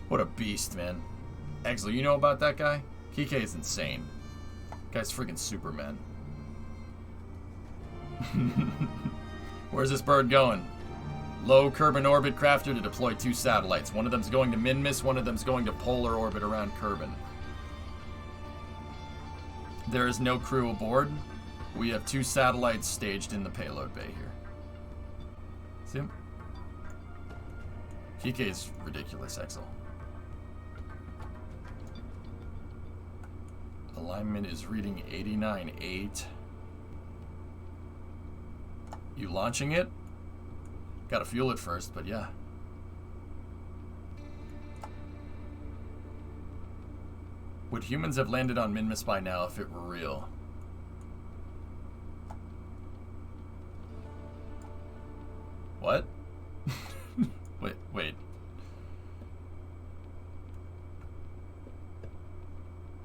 What a beast, man. Exel, you know about that guy? Kike is insane. Guy's freaking Superman. Where's this bird going? Low Kerbin orbit crafter to deploy 2 satellites. One of them's going to Minmus, one of them's going to polar orbit around Kerbin. There is no crew aboard. We have 2 satellites staged in the payload bay here. See him? Kike is ridiculous, Exel. Alignment is reading 89.8. You launching it? Gotta fuel it first, but yeah. Would humans have landed on Minmus by now if it were real? What? Wait.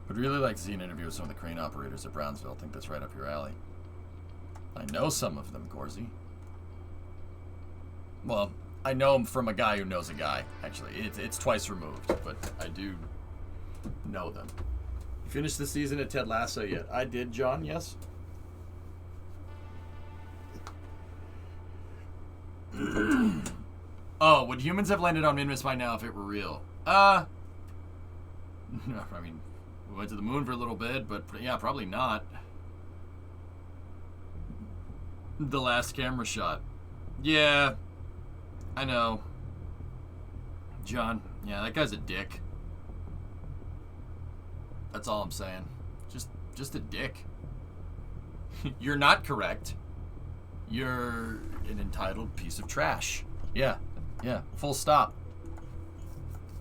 Would really like to see an interview with some of the crane operators at Brownsville. Think that's right up your alley. I know some of them, Gorzy. Well, I know them from a guy who knows a guy, actually. It's twice removed, but I do know them. You finished the season at Ted Lasso yet? I did, John, yes? Oh, would humans have landed on Minmus by now if it were real? I mean, we went to the moon for a little bit, but yeah, probably not. The last camera shot. Yeah, I know. John, yeah, that guy's a dick. That's all I'm saying. Just a dick. You're not correct. You're an entitled piece of trash. Yeah, full stop.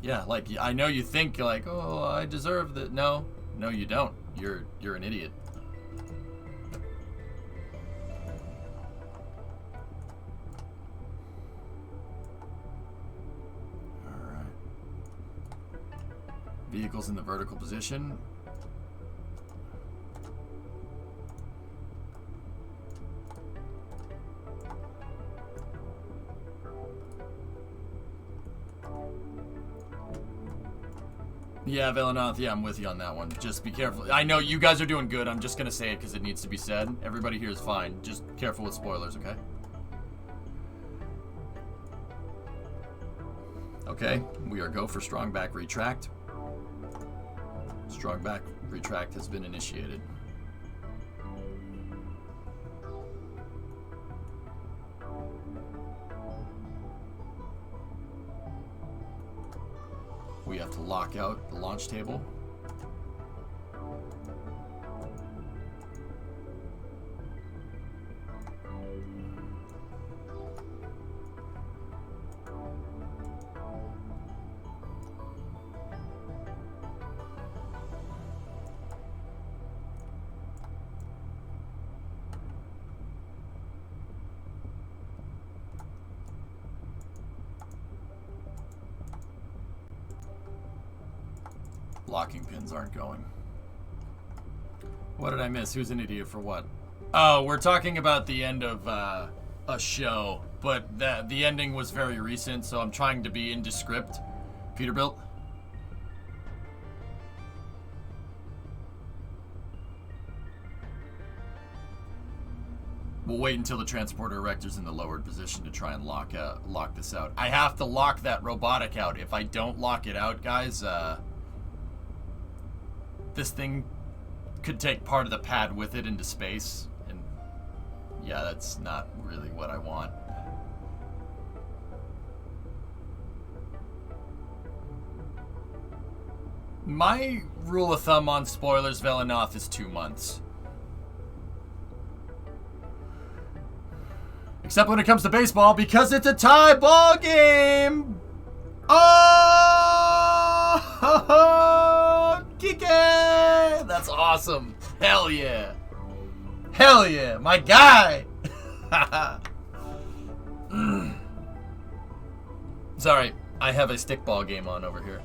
Yeah, like, I know you think, like, oh, I deserve that. No, you don't. You're an idiot. Alright. Vehicles in the vertical position. Yeah, Velanoth, yeah, I'm with you on that one. Just be careful. I know you guys are doing good. I'm just going to say it because it needs to be said. Everybody here is fine. Just careful with spoilers, okay? Okay, we are go for strong back retract. Strong back retract has been initiated. We have to lock out the launch table. Locking pins aren't going. What did I miss? Who's an idiot for what? Oh, we're talking about the end of a show, but the ending was very recent, so I'm trying to be indescript. Peterbilt? We'll wait until the transporter erector's in the lowered position to try and lock this out. I have to lock that robotic out. If I don't lock it out, guys, this thing could take part of the pad with it into space, and yeah, that's not really what I want. My rule of thumb on spoilers, Velanoth, is 2 months. Except when it comes to baseball, because it's a tie ball game! Oh! Kike! That's awesome. Hell yeah. Hell yeah. My guy. Sorry. I have a stickball game on over here.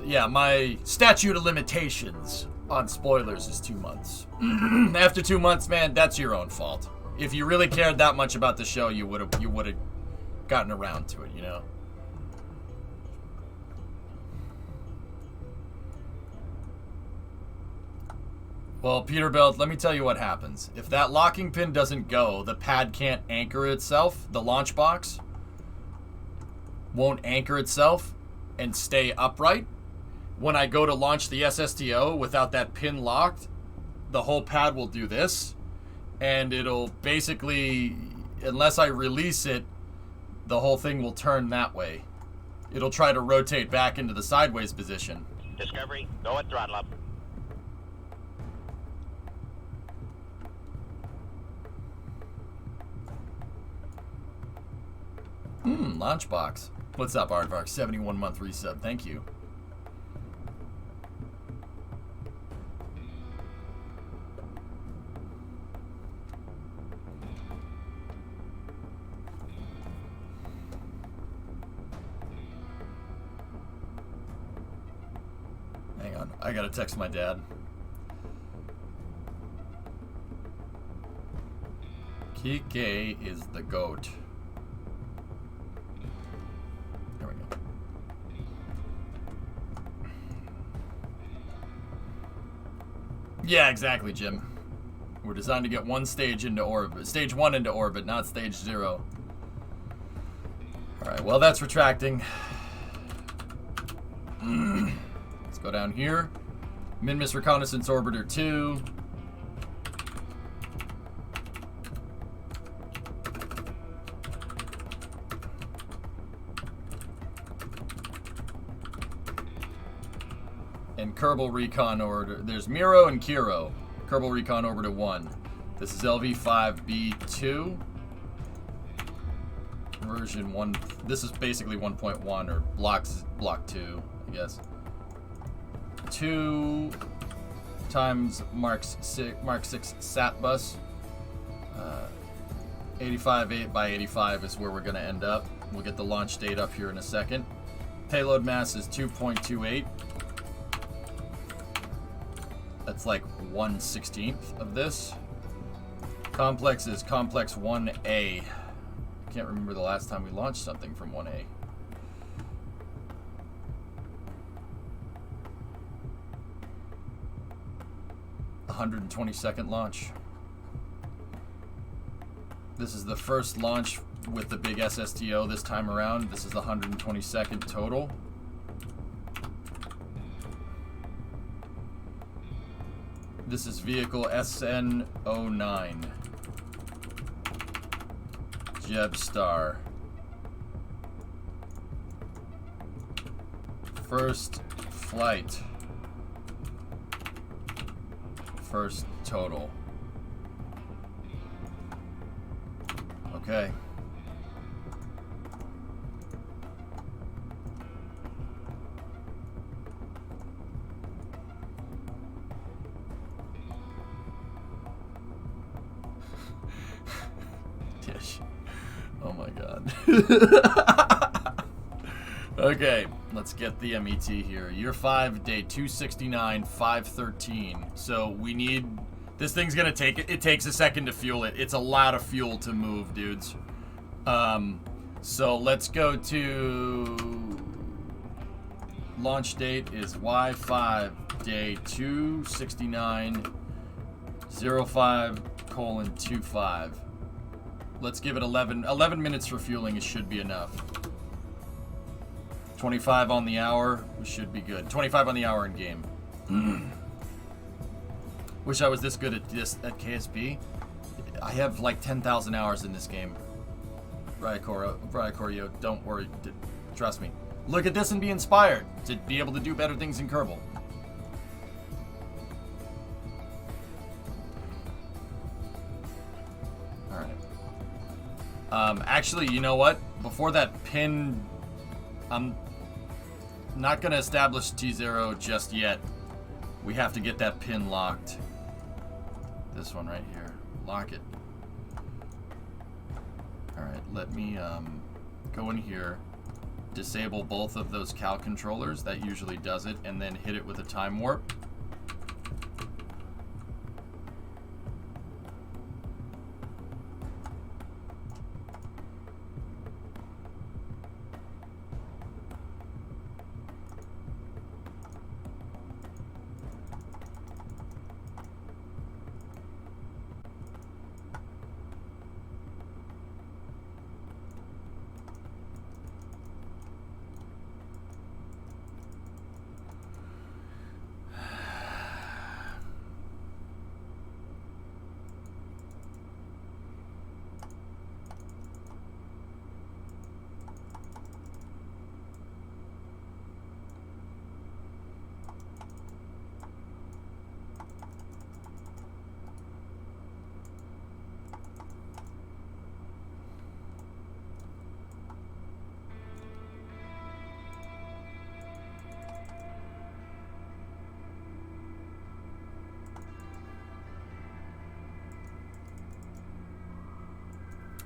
Yeah, my statute of limitations on spoilers is 2 months. After 2 months, man, that's your own fault. If you really cared that much about the show, you would have gotten around to it, you know? Well, Peterbilt, let me tell you what happens. If that locking pin doesn't go, the pad can't anchor itself. The launch box won't anchor itself and stay upright. When I go to launch the SSTO without that pin locked, the whole pad will do this. And it'll basically, unless I release it, the whole thing will turn that way. It'll try to rotate back into the sideways position. Discovery, go at throttle up. Launch box. What's up, Aardvark? 71-month resub. Thank you. Hang on. I gotta text my dad. Kike is the GOAT. There we go. Yeah, exactly, Jim. We're designed to get one stage into orbit. Stage 1 into orbit, not stage 0. Alright, well, that's retracting. Let's go down here. Min-Miss Reconnaissance Orbiter 2. And Kerbal Recon Orbiter. There's Miro and Kiro. Kerbal Recon Orbiter 1. This is LV5B2. Version 1. This is basically 1.1 or block 2, I guess. 2 times Mark 6 SAT bus. 85 by 85 is where we're going to end up. We'll get the launch date up here in a second. Payload mass is 2.28. That's like 1/16th of this. Complex is Complex 1A. Can't remember the last time we launched something from 1A. A 122nd launch. This is the first launch with the big SSTO this time around. This is the 122nd total. This is vehicle SN09. Jeb Star. First flight. First total. Okay. Tish. Oh my god. Okay, let's get the MET here. Year 5, day 269, 513. So we need... This thing's gonna take it. It takes a second to fuel it. It's a lot of fuel to move, dudes. So let's go to... Launch date is Y5, day 269, 05:25. Let's give it 11 minutes for fueling. It should be enough. 25 on the hour. We should be good. 25 on the hour in game. Wish I was this good at KSP. I have like 10,000 hours in this game. Ryakorio, don't worry. Trust me. Look at this and be inspired to be able to do better things in Kerbal. Actually, you know what? Before that pin, I'm not going to establish T0 just yet. We have to get that pin locked. This one right here. Lock it. Alright, let me go in here, disable both of those Cal controllers. That usually does it. And then hit it with a time warp.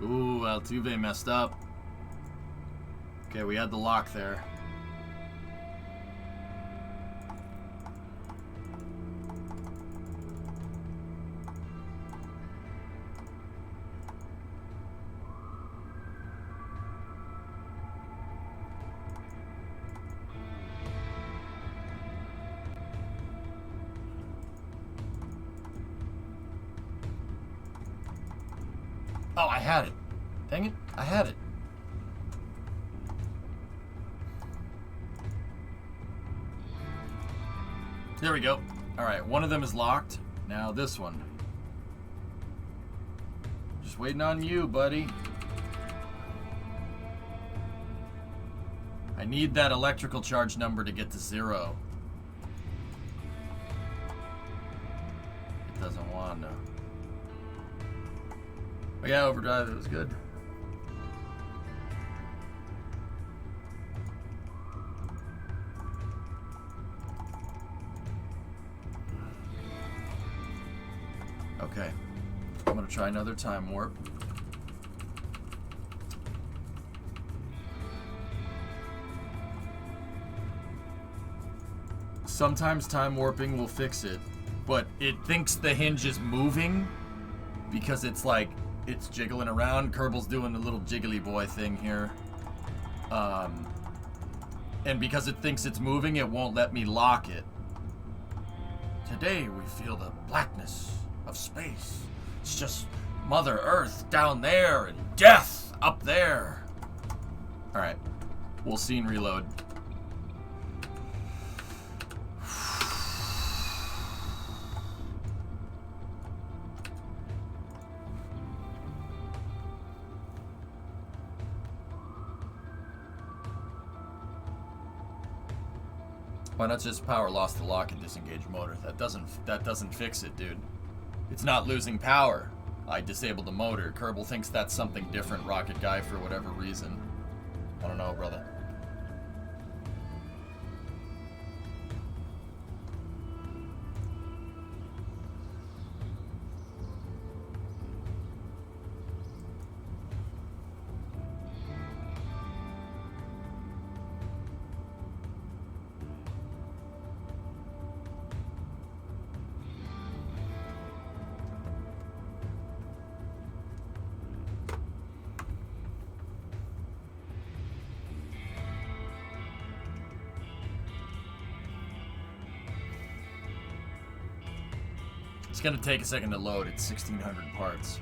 Ooh, Altuve messed up. Okay, we had the lock there. Oh, I had it. Dang it. I had it. There we go. Alright, one of them is locked. Now this one. Just waiting on you, buddy. I need that electrical charge number to get to 0. It doesn't want to. But yeah, overdrive, it was good. Okay. I'm gonna try another time warp. Sometimes time warping will fix it, but it thinks the hinge is moving because it's like, it's jiggling around. Kerbal's doing a little jiggly boy thing here. And because it thinks it's moving, it won't let me lock it. Today we feel the blackness of space. It's just Mother Earth down there and death up there. Alright. We'll scene reload. Why not just power loss to lock and disengage motor? That doesn't fix it, dude. It's not losing power. I disabled the motor. Kerbal thinks that's something different, Rocket Guy, for whatever reason. I don't know, brother. It's gonna take a second to load. It's 1,600 parts.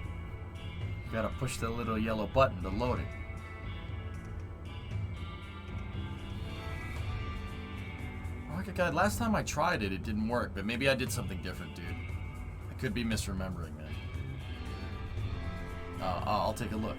You gotta push the little yellow button to load it. Rocket Guy, last time I tried it, it didn't work, but maybe I did something different, dude. I could be misremembering, man. I'll take a look.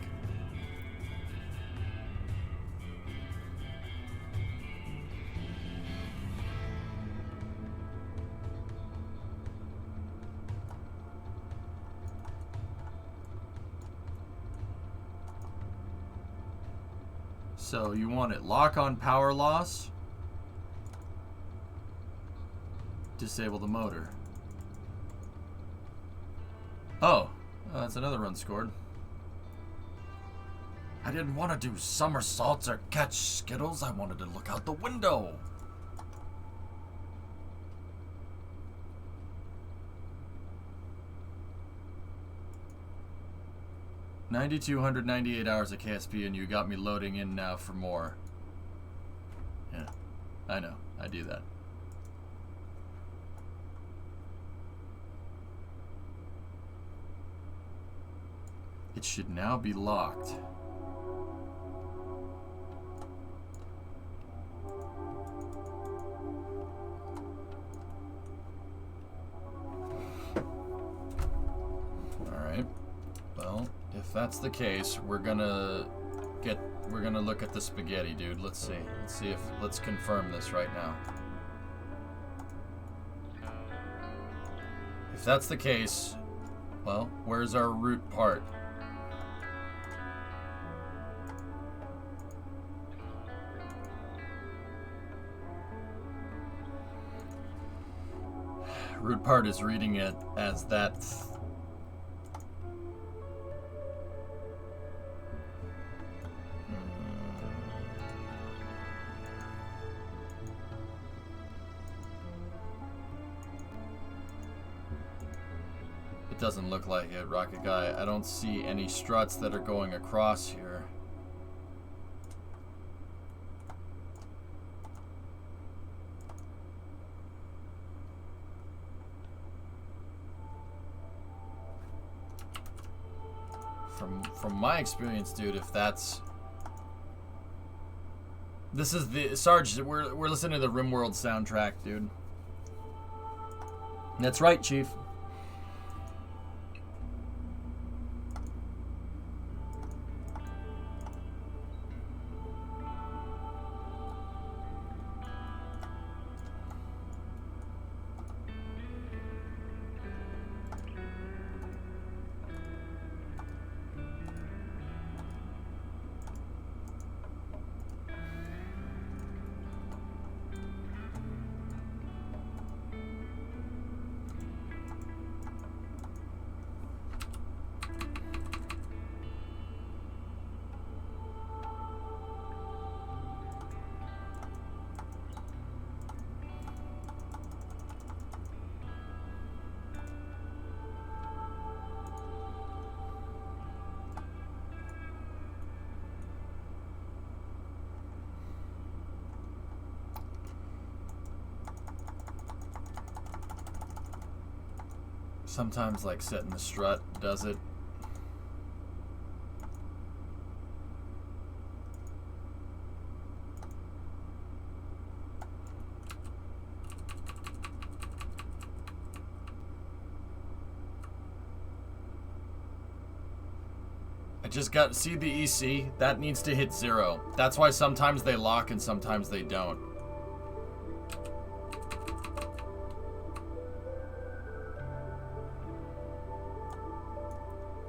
So you want it lock on power loss, disable the motor. Oh, that's another run scored. I didn't want to do somersaults or catch Skittles. I wanted to look out the window. $9,298 of KSP, and you got me loading in now for more. Yeah, I know. I do that. It should now be locked. Alright. Well, if that's the case, we're gonna look at the spaghetti, dude. Let's see. Let's confirm this right now. If that's the case, well, where's our root part? Root part is reading it as that. It doesn't look like it, Rocket Guy. I don't see any struts that are going across here. from my experience, dude, if that's... This is the... Sarge, we're listening to the RimWorld soundtrack, dude. That's right, Chief. Sometimes, like, setting the strut does it. I just got, see the EC? That needs to hit 0. That's why sometimes they lock and sometimes they don't.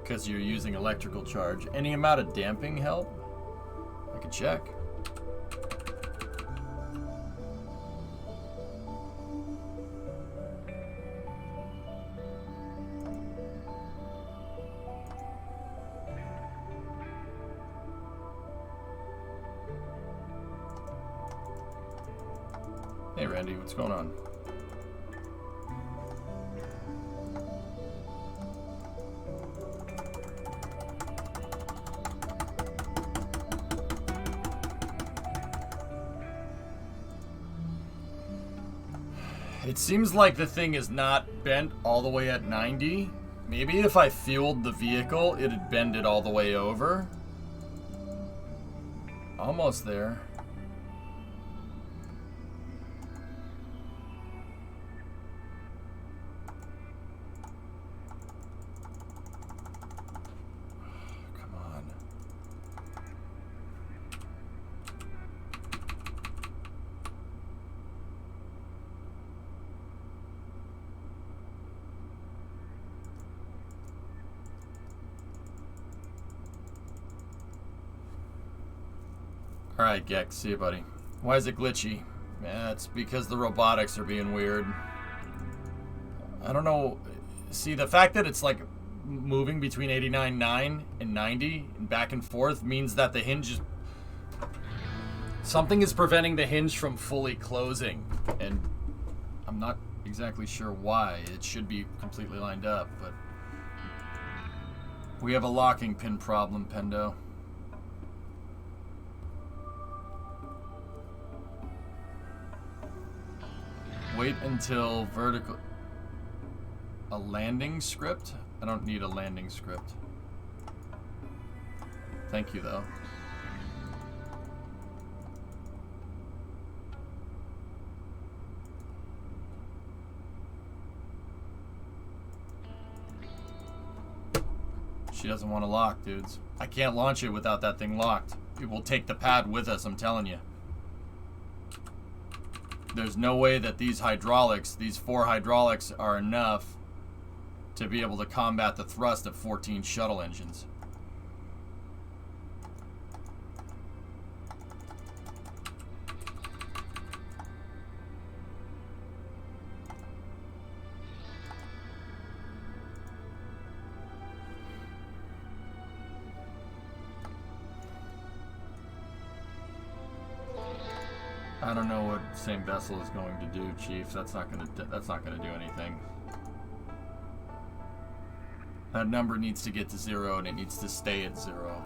Because you're using electrical charge. Any amount of damping help? I could check. Hey Randy, what's going on? It seems like the thing is not bent all the way at 90. Maybe if I fueled the vehicle, it'd bend it all the way over. Almost there. Come on. Alright, Gex, see you, buddy. Why is it glitchy? Yeah, it's because the robotics are being weird. I don't know. See, the fact that it's like moving between 89.9 and 90 and back and forth means that the hinge is... Something is preventing the hinge from fully closing. And I'm not exactly sure why. It should be completely lined up, but... We have a locking pin problem, Pendo. Wait until vertical... A landing script? I don't need a landing script. Thank you, though. She doesn't want to lock, dudes. I can't launch it without that thing locked. It will take the pad with us, I'm telling you. There's no way that these hydraulics, these 4 hydraulics, are enough to be able to combat the thrust of 14 shuttle engines. I don't know what same vessel is going to do, Chief. That's not gonna do anything. That number needs to get to 0 and it needs to stay at 0.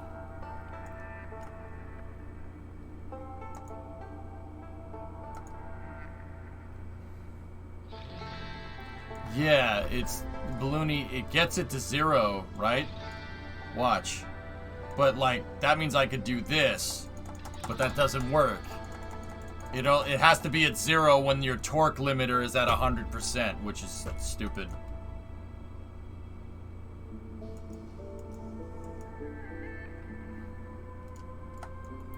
Yeah, it's Balloony, it gets it to 0, right? Watch. But, like, that means I could do this. But that doesn't work. It has to be at 0 when your torque limiter is at 100%, which is stupid.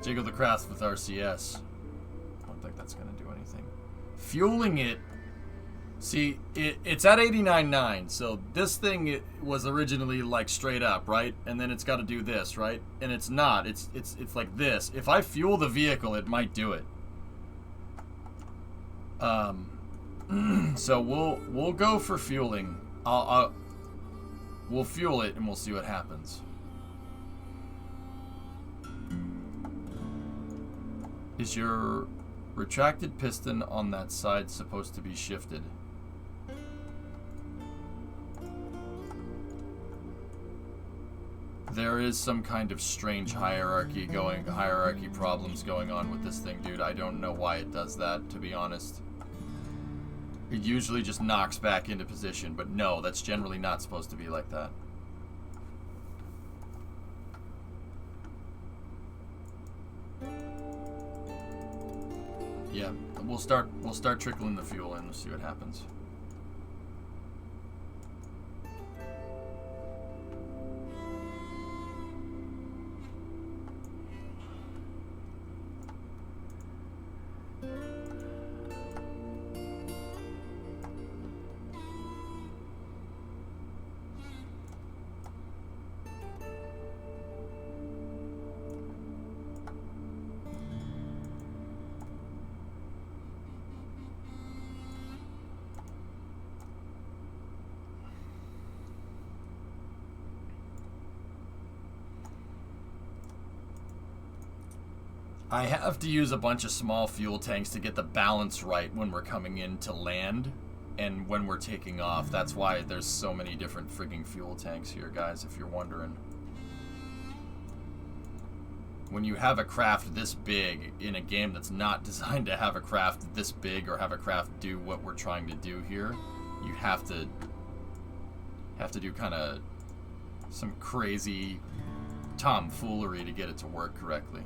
Jiggle the craft with RCS. I don't think that's going to do anything. Fueling it. See, it's at 89.9, so this thing was originally like straight up, right? And then it's got to do this, right? And it's not. It's like this. If I fuel the vehicle, it might do it. So we'll go for fueling. We'll fuel it and we'll see what happens. Is your retracted piston on that side supposed to be shifted? There is some kind of strange hierarchy problems going on with this thing, dude. I don't know why it does that, to be honest. It usually just knocks back into position, but no, that's generally not supposed to be like that. Yeah, we'll start trickling the fuel in. We'll see what happens. I have to use a bunch of small fuel tanks to get the balance right when we're coming in to land and when we're taking off. That's why there's so many different frigging fuel tanks here, guys, if you're wondering. When you have a craft this big in a game that's not designed to have a craft this big or have a craft do what we're trying to do here, you have to do kind of some crazy tomfoolery to get it to work correctly.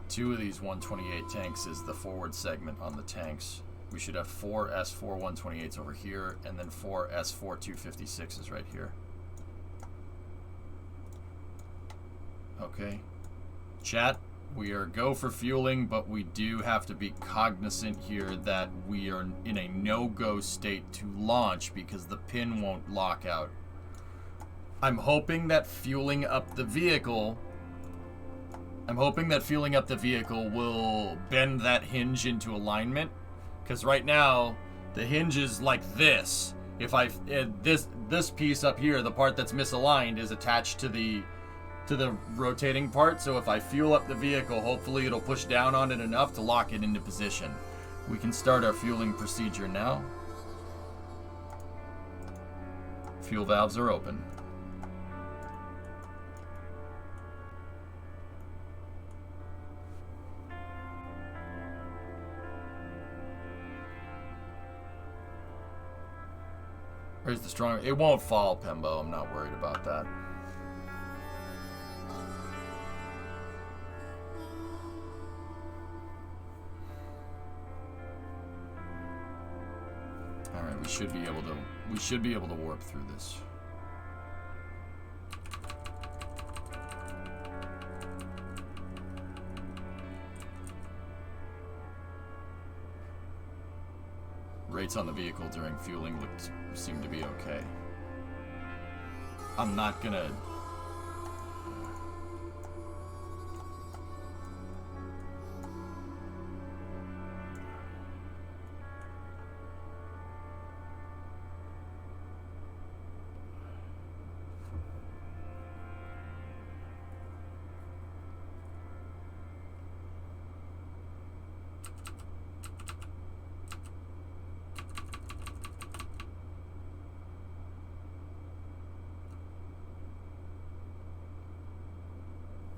Two of these 128 tanks is the forward segment on the tanks. We should have 4 S4 128s over here, and then 4 S4 256s right here. Okay. Chat, we are go for fueling, but we do have to be cognizant here that we are in a no-go state to launch because the pin won't lock out. I'm hoping that fueling up the vehicle will bend that hinge into alignment, because right now the hinge is like this. If this piece up here, the part that's misaligned, is attached to the rotating part. So if I fuel up the vehicle, hopefully it'll push down on it enough to lock it into position. We can start our fueling procedure now. Fuel valves are open. Where's the strong? It won't fall, Pembo. I'm not worried about that. All right, we should be able to warp through this. rates on the vehicle during fueling seem to be okay. I'm not gonna...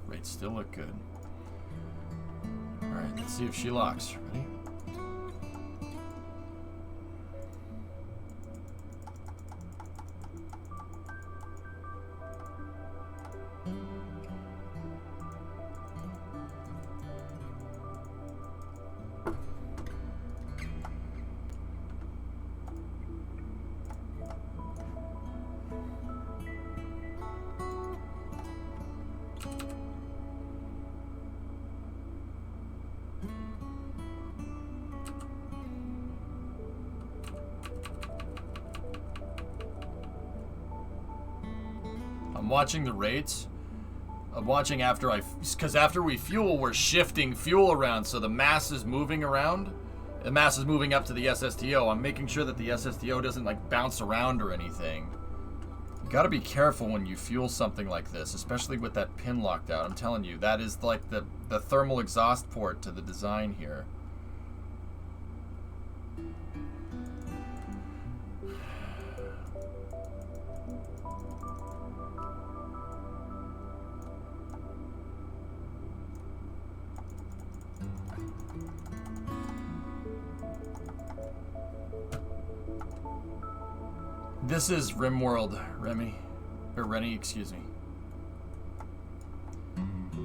Rates still look good. Alright, let's see if she locks. Ready? I'm watching the rates. I'm watching after because after we fuel, we're shifting fuel around, so the mass is moving around. The mass is moving up to the SSTO. I'm making sure that the SSTO doesn't like bounce around or anything. You gotta be careful when you fuel something like this, especially with that pin locked out. I'm telling you, that is like the thermal exhaust port to the design here. This is RimWorld, Remy. Or Rennie, excuse me.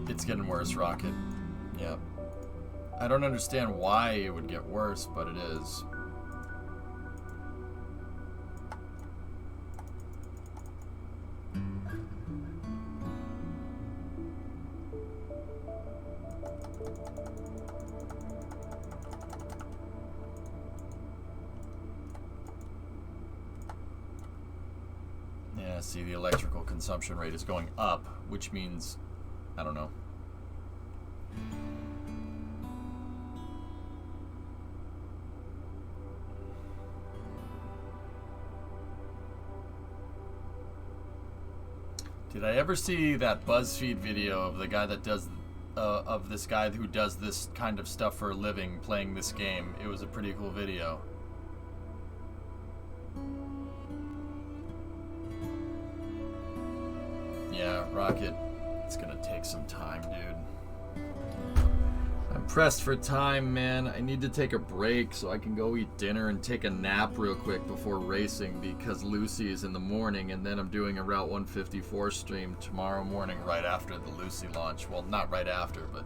It's getting worse, Rocket. Yep. I don't understand why it would get worse, but it is. See, the electrical consumption rate is going up, which means, I don't know. Did I ever see that BuzzFeed video of the guy that does, of this guy who does this kind of stuff for a living, playing this game? It was a pretty cool video. Yeah, Rocket, it's gonna take some time, dude. I'm pressed for time, man. I need to take a break so I can go eat dinner and take a nap real quick before racing because Lucy is in the morning, and then I'm doing a Route 154 stream tomorrow morning right after the Lucy launch. Well, not right after, but...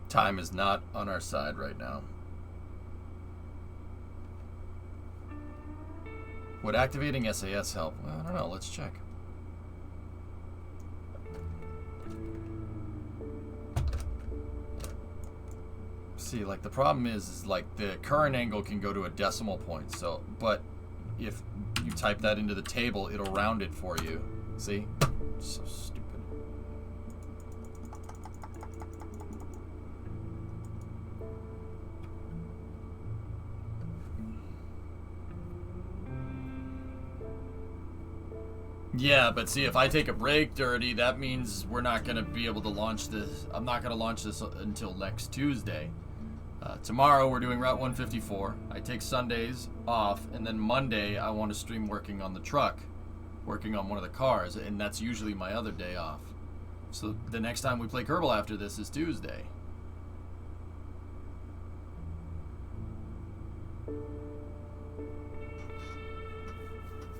time is not on our side right now. Would activating SAS help? Well, I don't know. Let's check. See, like the problem is like the current angle can go to a decimal point. So, but if you type that into the table, it'll round it for you. See? So stupid. Yeah, but see, if I take a break, Dirty, that means we're not going to be able to launch this. I'm not going to launch this until next Tuesday. Tomorrow, we're doing Route 154. I take Sundays off, and then Monday, I want to stream working on the truck, working on one of the cars, and that's usually my other day off. So the next time we play Kerbal after this is Tuesday.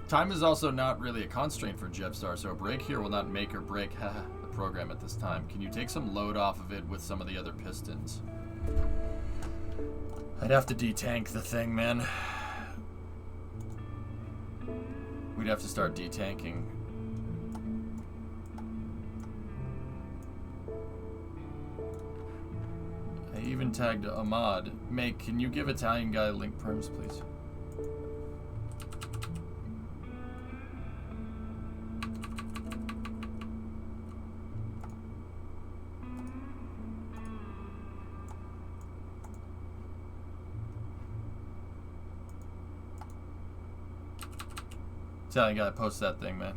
Time is also not really a constraint for Jetstar, so a break here will not make or break the program at this time. Can you take some load off of it with some of the other pistons? I'd have to detank the thing, man. We'd have to start detanking. even tagged Ahmad. Make, can you give Italian guy link perms, please? Italian guy, post that thing, man.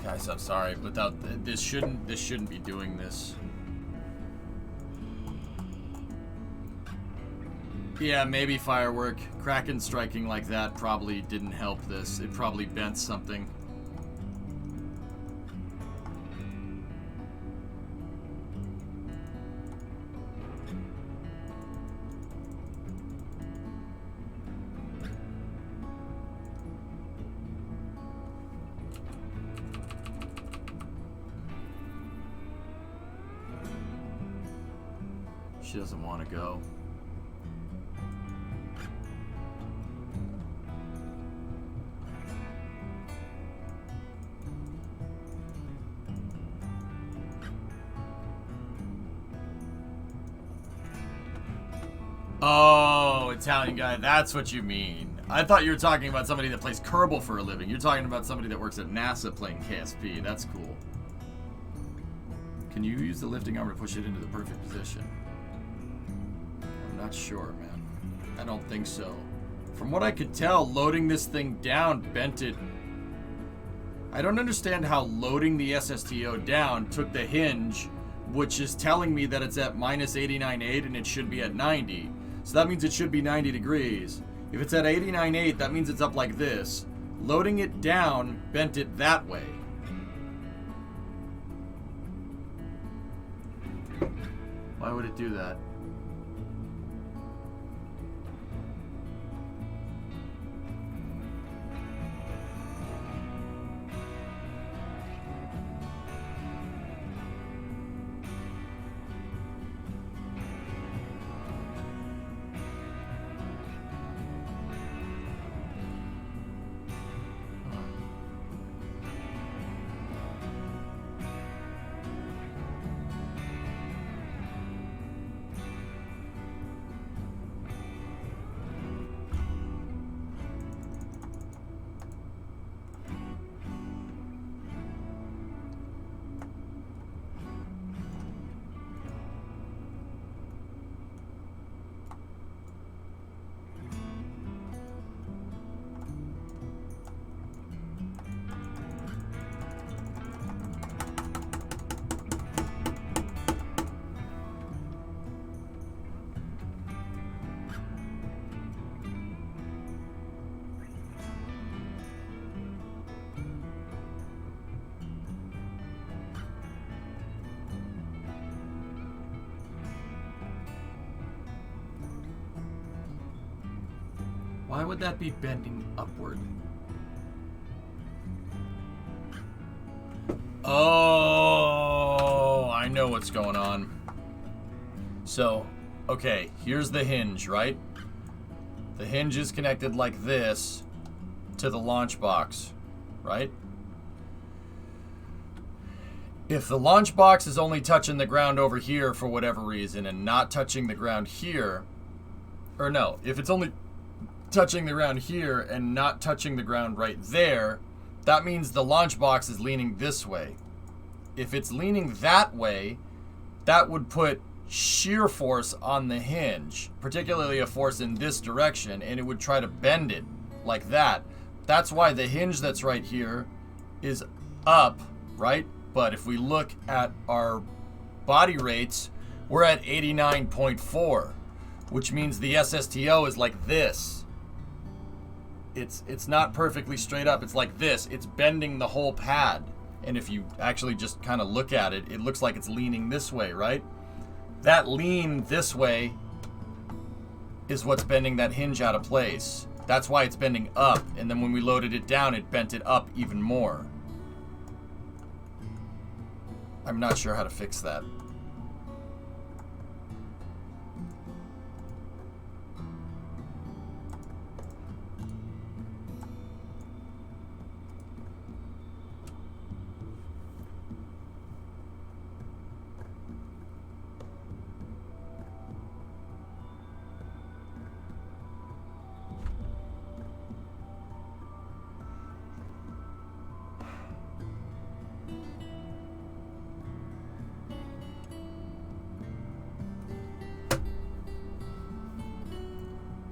Guys, I'm sorry. Without this shouldn't be doing this. Yeah, maybe firework. Kraken striking like that probably didn't help this. It probably bent something. She doesn't want to go. Oh, Italian guy, that's what you mean. I thought you were talking about somebody that plays Kerbal for a living. You're talking about somebody that works at NASA playing KSP. That's cool. Can you use the lifting arm to push it into the perfect position? I'm not sure, man. I don't think so. From what I could tell, loading this thing down bent it. I don't understand how loading the SSTO down took the hinge, which is telling me that it's at minus 89.8 and it should be at 90. So that means it should be 90 degrees. If it's at 89.8, that means it's up like this. Loading it down bent it that way. Why would it do that? Why would that be bending upward? Oh, I know what's going on. So, okay, here's the hinge, right? The hinge is connected like this to the launch box, right? If the launch box is only touching the ground over here for whatever reason and not touching the ground here, or no, if it's only touching the ground here and not touching the ground right there, that means the launch box is leaning this way. If it's leaning that way, that would put shear force on the hinge, particularly a force in this direction, and it would try to bend it like that. That's why the hinge that's right here is up, right? But if we look at our body rates, we're at 89.4, which means the SSTO is like this. It's not perfectly straight up. It's like this. It's bending the whole pad. And if you actually just kind of look at it, it looks like it's leaning this way, right? That lean this way is what's bending that hinge out of place. That's why it's bending up. And then when we loaded it down, it bent it up even more. I'm not sure how to fix that.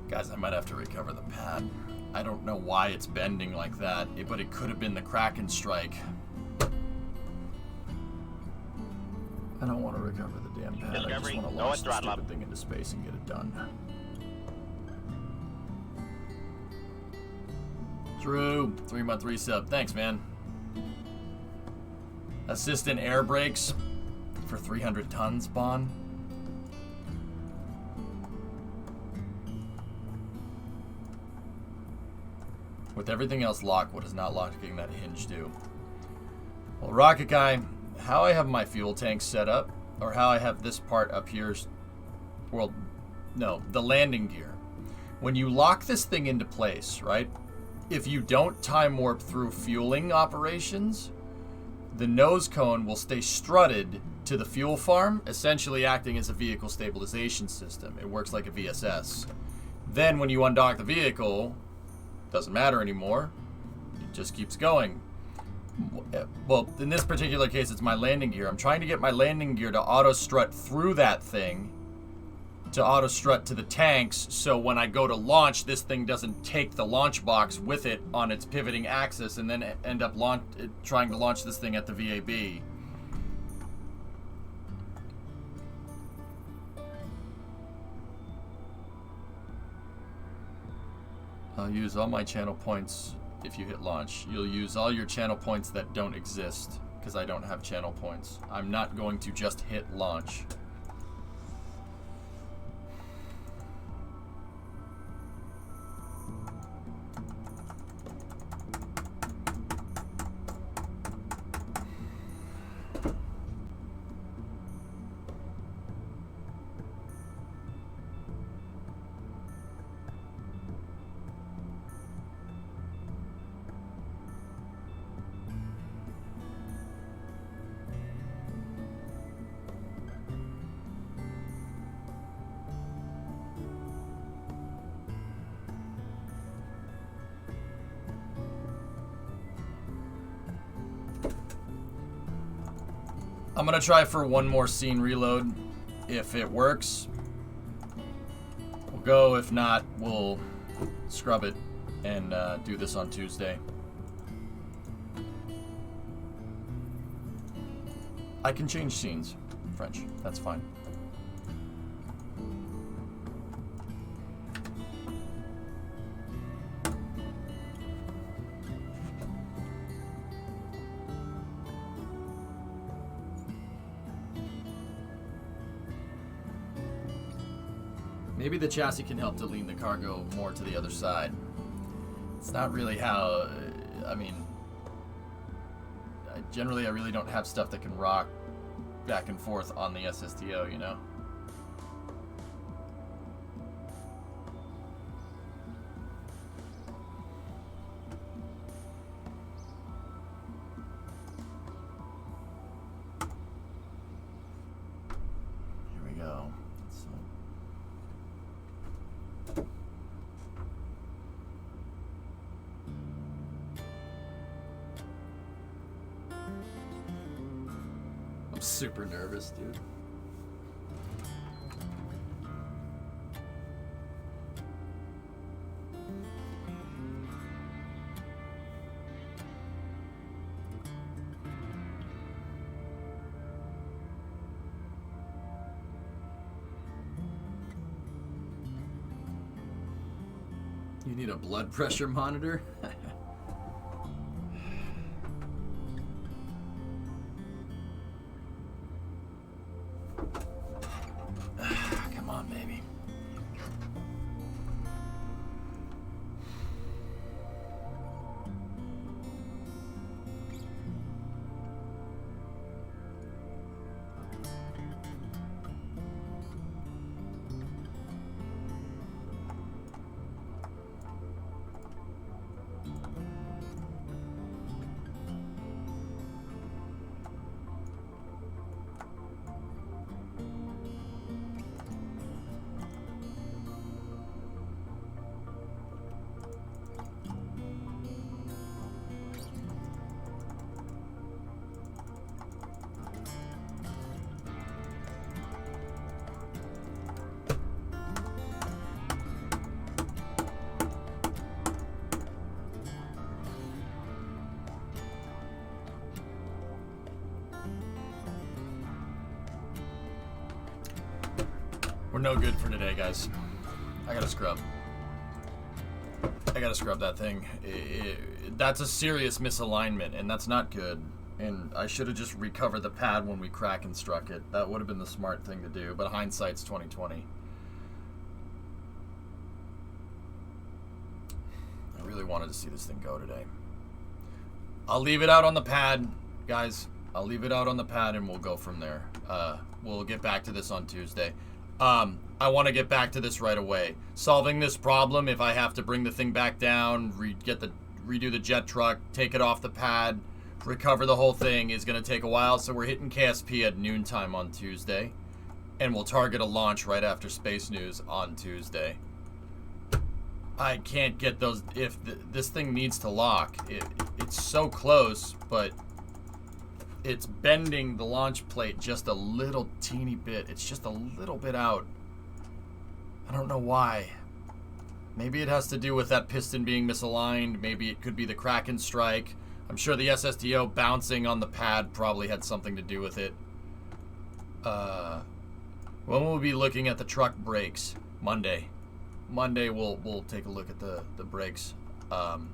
Guys, I might have to recover the pad. I don't know why it's bending like that, but it could have been the Kraken strike. I don't want to recover the damn pad. I just Discovery, want to go launch at the throttle stupid up. thing into space and get it done. Drew, 3-month resub. Thanks, man. Assistant air brakes for 300 tons, Bon. With everything else locked, what is not locking that hinge do? Well, Rocket Guy, how I have my fuel tank set up, or how I have this part up here, well, no, the landing gear. When you lock this thing into place, right? If you don't time warp through fueling operations, the nose cone will stay strutted to the fuel farm, essentially acting as a vehicle stabilization system. It works like a VSS. Then when you undock the vehicle, doesn't matter anymore. It just keeps going. Well, in this particular case, it's my landing gear. I'm trying to get my landing gear to auto strut through that thing, to auto strut to the tanks, so when I go to launch, this thing doesn't take the launch box with it on its pivoting axis and then end up trying to launch this thing at the VAB. I'll use all my channel points if you hit launch. You'll use all your channel points that don't exist, because I don't have channel points. I'm not going to just hit launch. I'm gonna try for one more scene reload. If it works, we'll go. If not, we'll scrub it and do this on Tuesday. I can change scenes, French. That's fine. Maybe the chassis can help to lean the cargo more to the other side. It's not really how, I mean, generally I really don't have stuff that can rock back and forth on the SSTO, you know? Here we go. I'm super nervous, dude. You need a blood pressure monitor? on, baby. We're no good for today, guys. I gotta scrub. I gotta scrub that thing. That's a serious misalignment, and that's not good. And I should have just recovered the pad when we crack and struck it. That would have been the smart thing to do, but hindsight's 2020. I really wanted to see this thing go today. I'll leave it out on the pad, guys. I'll leave it out on the pad, and we'll go from there. We'll get back to this on Tuesday. I want to get back to this right away. Solving this problem, if I have to bring the thing back down, redo the jet truck, take it off the pad, recover the whole thing, is going to take a while. So we're hitting KSP at noontime on Tuesday, and we'll target a launch right after Space News on Tuesday. I can't get those. If this thing needs to lock, it's so close, but it's bending the launch plate just a little teeny bit. It's just a little bit out. I don't know why. Maybe it has to do with that piston being misaligned. Maybe it could be the Kraken strike. I'm sure the SSTO bouncing on the pad probably had something to do with it. When will we be looking at the truck brakes? Monday. Monday we'll take a look at the brakes. I'm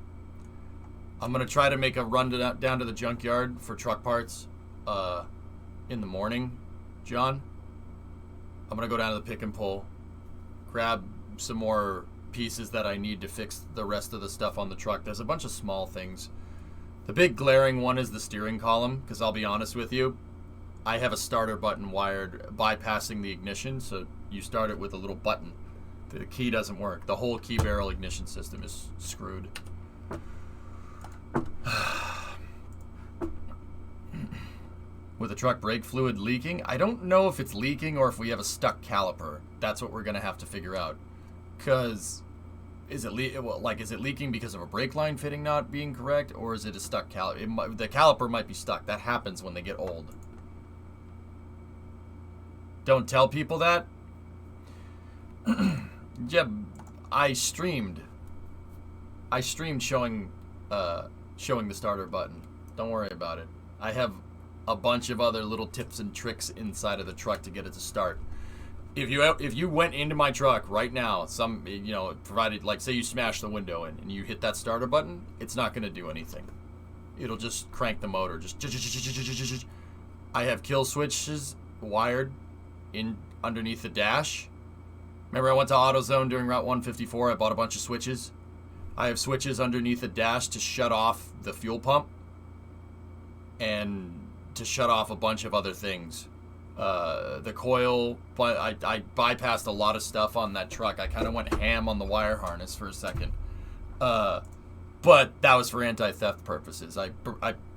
gonna try to make a run down to the junkyard for truck parts in the morning, John. I'm gonna go down to the pick and pull, grab some more pieces that I need to fix the rest of the stuff on the truck. There's a bunch of small things. The big glaring one is the steering column, because I'll be honest with you, I have a starter button wired bypassing the ignition, so you start it with a little button. The key doesn't work. The whole key barrel ignition system is screwed. With the truck brake fluid leaking, I don't know if it's leaking or if we have a stuck caliper. That's what we're gonna have to figure out. Cause is it leaking because of a brake line fitting not being correct, or is it a stuck caliper? The caliper might be stuck. That happens when they get old. Don't tell people that. Yeah, I streamed showing the starter button. Don't worry about it. I have a bunch of other little tips and tricks inside of the truck to get it to start. If you went into my truck right now, provided, like, say you smash the window in and you hit that starter button, it's not going to do anything. It'll just crank the motor. I have kill switches wired in underneath the dash. Remember I went to AutoZone during Route 154, I bought a bunch of switches. I have switches underneath the dash to shut off the fuel pump and to shut off a bunch of other things. The coil, but I bypassed a lot of stuff on that truck. I kind of went ham on the wire harness for a second. But that was for anti-theft purposes. I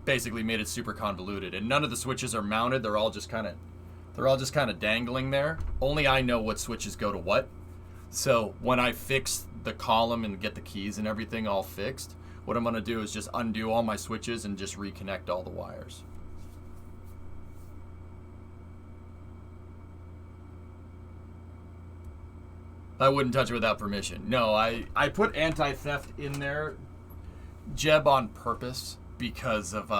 basically made it super convoluted, and none of the switches are mounted. They're all just kind of dangling there. Only I know what switches go to what. So when I fix the column and get the keys and everything all fixed, what I'm going to do is just undo all my switches and just reconnect all the wires. I wouldn't touch it without permission. No, I put anti-theft in there, Jeb, on purpose because of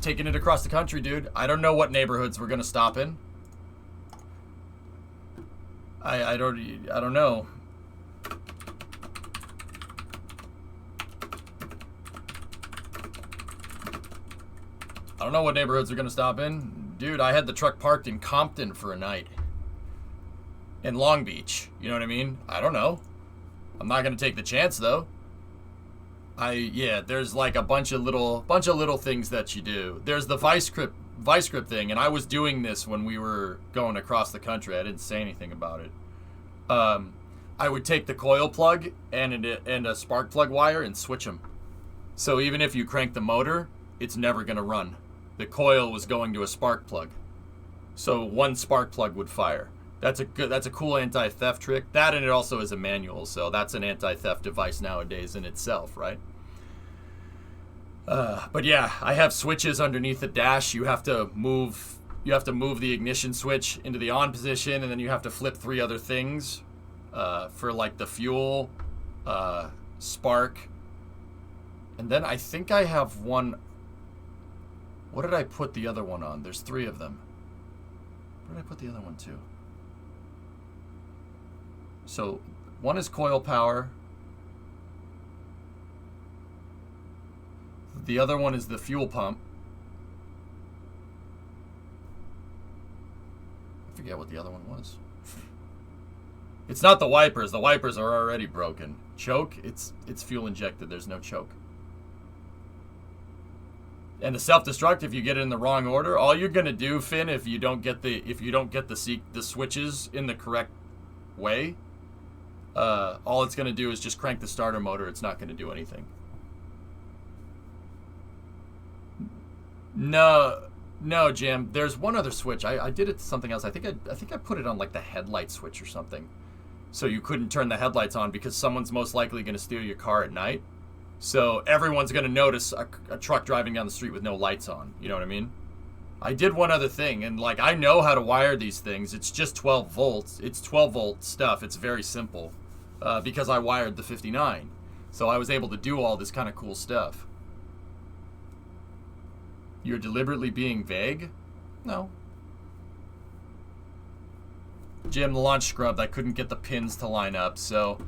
taking it across the country, dude. I don't know what neighborhoods we're gonna stop in. I don't know. I don't know what neighborhoods we're gonna stop in. Dude, I had the truck parked in Compton for a night. in Long Beach. You know what I mean? I don't know. I'm not gonna take the chance though. There's like a bunch of little things that you do. There's the vice grip thing, and I was doing this when we were going across the country. I didn't say anything about it. I would take the coil plug and a spark plug wire and switch them. So even if you crank the motor, it's never gonna run. The coil was going to a spark plug, so one spark plug would fire. That's a cool anti-theft trick. That, and it also is a manual, so that's an anti-theft device nowadays in itself, right? But yeah, I have switches underneath the dash. You have to move the ignition switch into the on position, and then you have to flip 3 other things for like the fuel, spark, and then I think I have one. What did I put the other one on? There's 3 of them. Where did I put the other one to? So one is coil power. The other one is the fuel pump. I forget what the other one was. It's not the wipers. The wipers are already broken. Choke, it's fuel injected. There's no choke. And the self-destruct, if you get it in the wrong order, all you're gonna do, Finn, if you don't get the switches in the correct way, all it's gonna do is just crank the starter motor. It's not gonna do anything. No, Jim. There's one other switch. I did it to something else. I think I put it on like the headlight switch or something, so you couldn't turn the headlights on because someone's most likely gonna steal your car at night. So everyone's going to notice a truck driving down the street with no lights on. You know what I mean? I did one other thing, and like I know how to wire these things. It's just 12 volts. It's 12 volt stuff. It's very simple because I wired the 59. So I was able to do all this kind of cool stuff. You're deliberately being vague? No. Jim, the launch scrubbed. I couldn't get the pins to line up. So,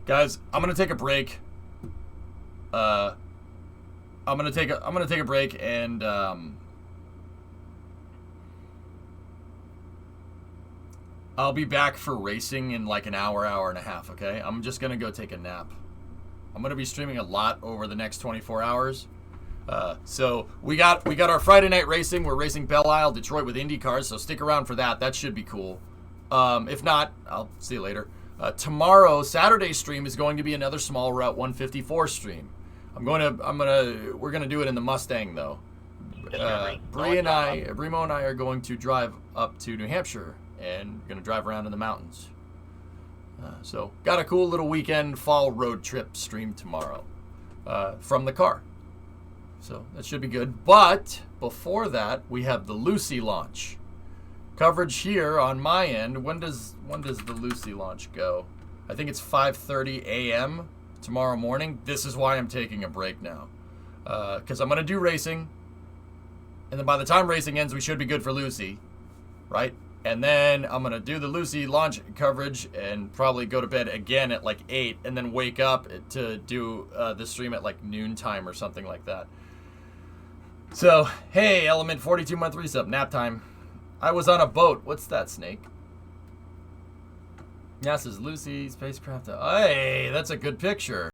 guys, I'm going to take a break. I'm gonna take a break, and I'll be back for racing in like an hour and a half. Okay, I'm just gonna go take a nap. I'm gonna be streaming a lot over the next 24 hours. So we got our Friday night racing. We're racing Belle Isle, Detroit with Indy cars. So stick around for that. That should be cool. If not, I'll see you later. Tomorrow, Saturday's stream is going to be another small Route 154 stream. We're gonna do it in the Mustang though. Brimo and I are going to drive up to New Hampshire and we're gonna drive around in the mountains. So got a cool little weekend fall road trip stream tomorrow from the car. So that should be good. But before that, we have the Lucy launch coverage here on my end. When does the Lucy launch go? I think it's 5:30 a.m. tomorrow morning. This is why I'm taking a break now, because I'm gonna do racing, and then by the time racing ends, we should be good for Lucy, right? And then I'm gonna do the Lucy launch coverage and probably go to bed again at like 8, and then wake up to do the stream at like noontime or something like that. So hey, Element 42 month resub, nap time. I was on a boat. What's that, Snake? NASA's Lucy spacecraft. Hey, that's a good picture.